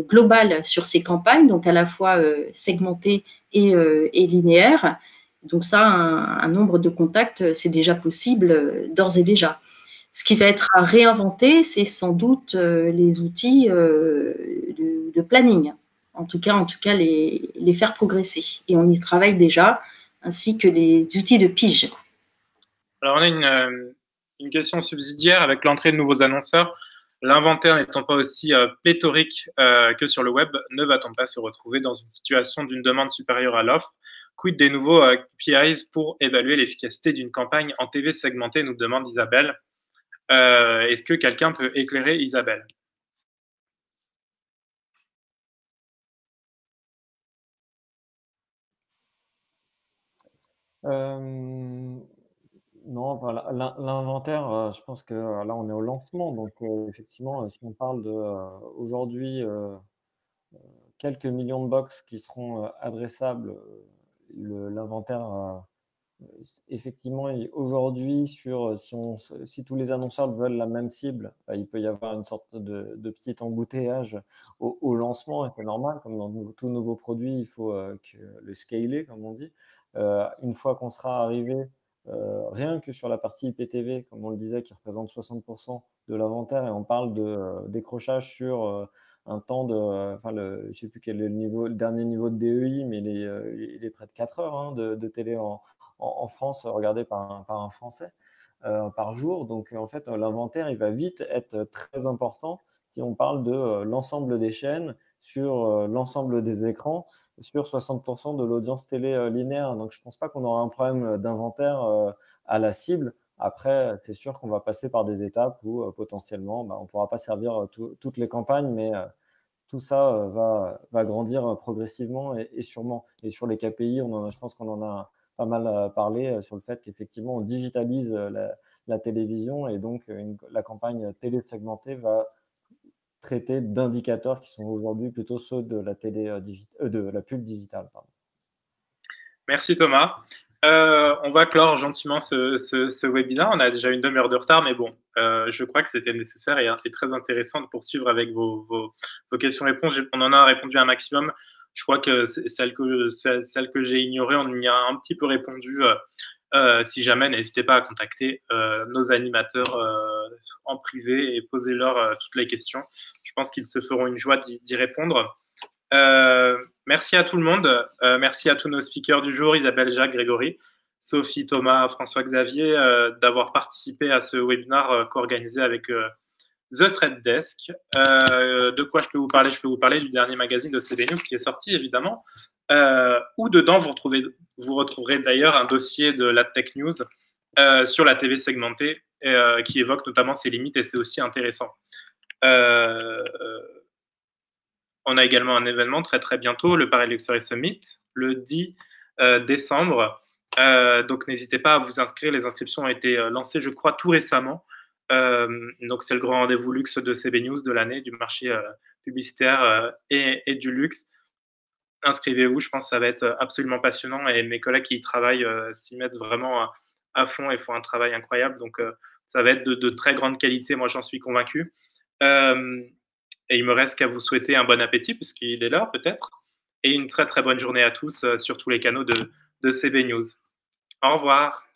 global sur ces campagnes, donc à la fois segmentées et linéaires. Donc ça, un nombre de contacts, c'est déjà possible d'ores et déjà. Ce qui va être à réinventer, c'est sans doute les outils de planning. En tout cas les faire progresser. Et on y travaille déjà, ainsi que les outils de pige. Alors, on a une question subsidiaire avec l'entrée de nouveaux annonceurs. L'inventaire n'étant pas aussi pléthorique que sur le web, ne va-t-on pas se retrouver dans une situation d'une demande supérieure à l'offre? Quid des nouveaux KPIs pour évaluer l'efficacité d'une campagne en TV segmentée, nous demande Isabelle. Est-ce que quelqu'un peut éclairer Isabelle? Non, voilà, l'inventaire, je pense que là, on est au lancement. Donc, effectivement, si on parle de aujourd'hui quelques millions de box qui seront adressables, l'inventaire, effectivement, aujourd'hui, si tous les annonceurs veulent la même cible, il peut y avoir une sorte de petit embouteillage au lancement, et c'est normal, comme dans tout nouveau produit, il faut le scaler, comme on dit. Une fois qu'on sera arrivé, rien que sur la partie IPTV, comme on le disait, qui représente 60% de l'inventaire, et on parle de décrochage sur un temps de, enfin, je ne sais plus quel est le dernier niveau de DEI, mais il est près de 4 heures hein, de télé en France, regardé par un Français par jour. Donc, en fait, l'inventaire, il va vite être très important si on parle de l'ensemble des chaînes, sur l'ensemble des écrans, sur 60% de l'audience télé linéaire. Donc, je ne pense pas qu'on aura un problème d'inventaire à la cible. Après, c'est sûr qu'on va passer par des étapes où potentiellement, on ne pourra pas servir toutes les campagnes, mais tout ça va grandir progressivement et sûrement. Et sur les KPI, je pense qu'on en a pas mal parlé sur le fait qu'effectivement, on digitalise la télévision, et donc la campagne télé segmentée va traiter d'indicateurs qui sont aujourd'hui plutôt ceux de la de la pub digitale. Pardon. Merci Thomas. On va clore gentiment ce webinaire. On a déjà une demi-heure de retard, mais bon, je crois que c'était nécessaire et très intéressant de poursuivre avec vos questions-réponses. On en a répondu un maximum. Je crois que celle que j'ai ignorée, on y a un petit peu répondu. Si jamais, n'hésitez pas à contacter nos animateurs en privé et posez-leur toutes les questions. Je pense qu'ils se feront une joie d'y répondre. Merci à tout le monde. Merci à tous nos speakers du jour, Isabelle, Jacques, Grégory, Sophie, Thomas, François-Xavier, d'avoir participé à ce webinaire co-organisé avec The Trade Desk. De quoi je peux vous parler? Je peux vous parler du dernier magazine de CB News qui est sorti, évidemment, où dedans, vous retrouverez d'ailleurs un dossier de la Tech News sur la TV segmentée qui évoque notamment ses limites, et c'est aussi intéressant. On a également un événement très très bientôt, le Paris Luxury Summit, le 10 décembre. Donc n'hésitez pas à vous inscrire. Les inscriptions ont été lancées, je crois, tout récemment. Donc c'est le grand rendez-vous luxe de CB News de l'année, du marché publicitaire et du luxe. Inscrivez-vous, je pense que ça va être absolument passionnant, et mes collègues qui y travaillent s'y mettent vraiment à fond et font un travail incroyable. Donc ça va être de très grande qualité, moi j'en suis convaincu. Et il me reste qu'à vous souhaiter un bon appétit, puisqu'il est l'heure peut-être, et une très très bonne journée à tous sur tous les canaux de CB News. Au revoir.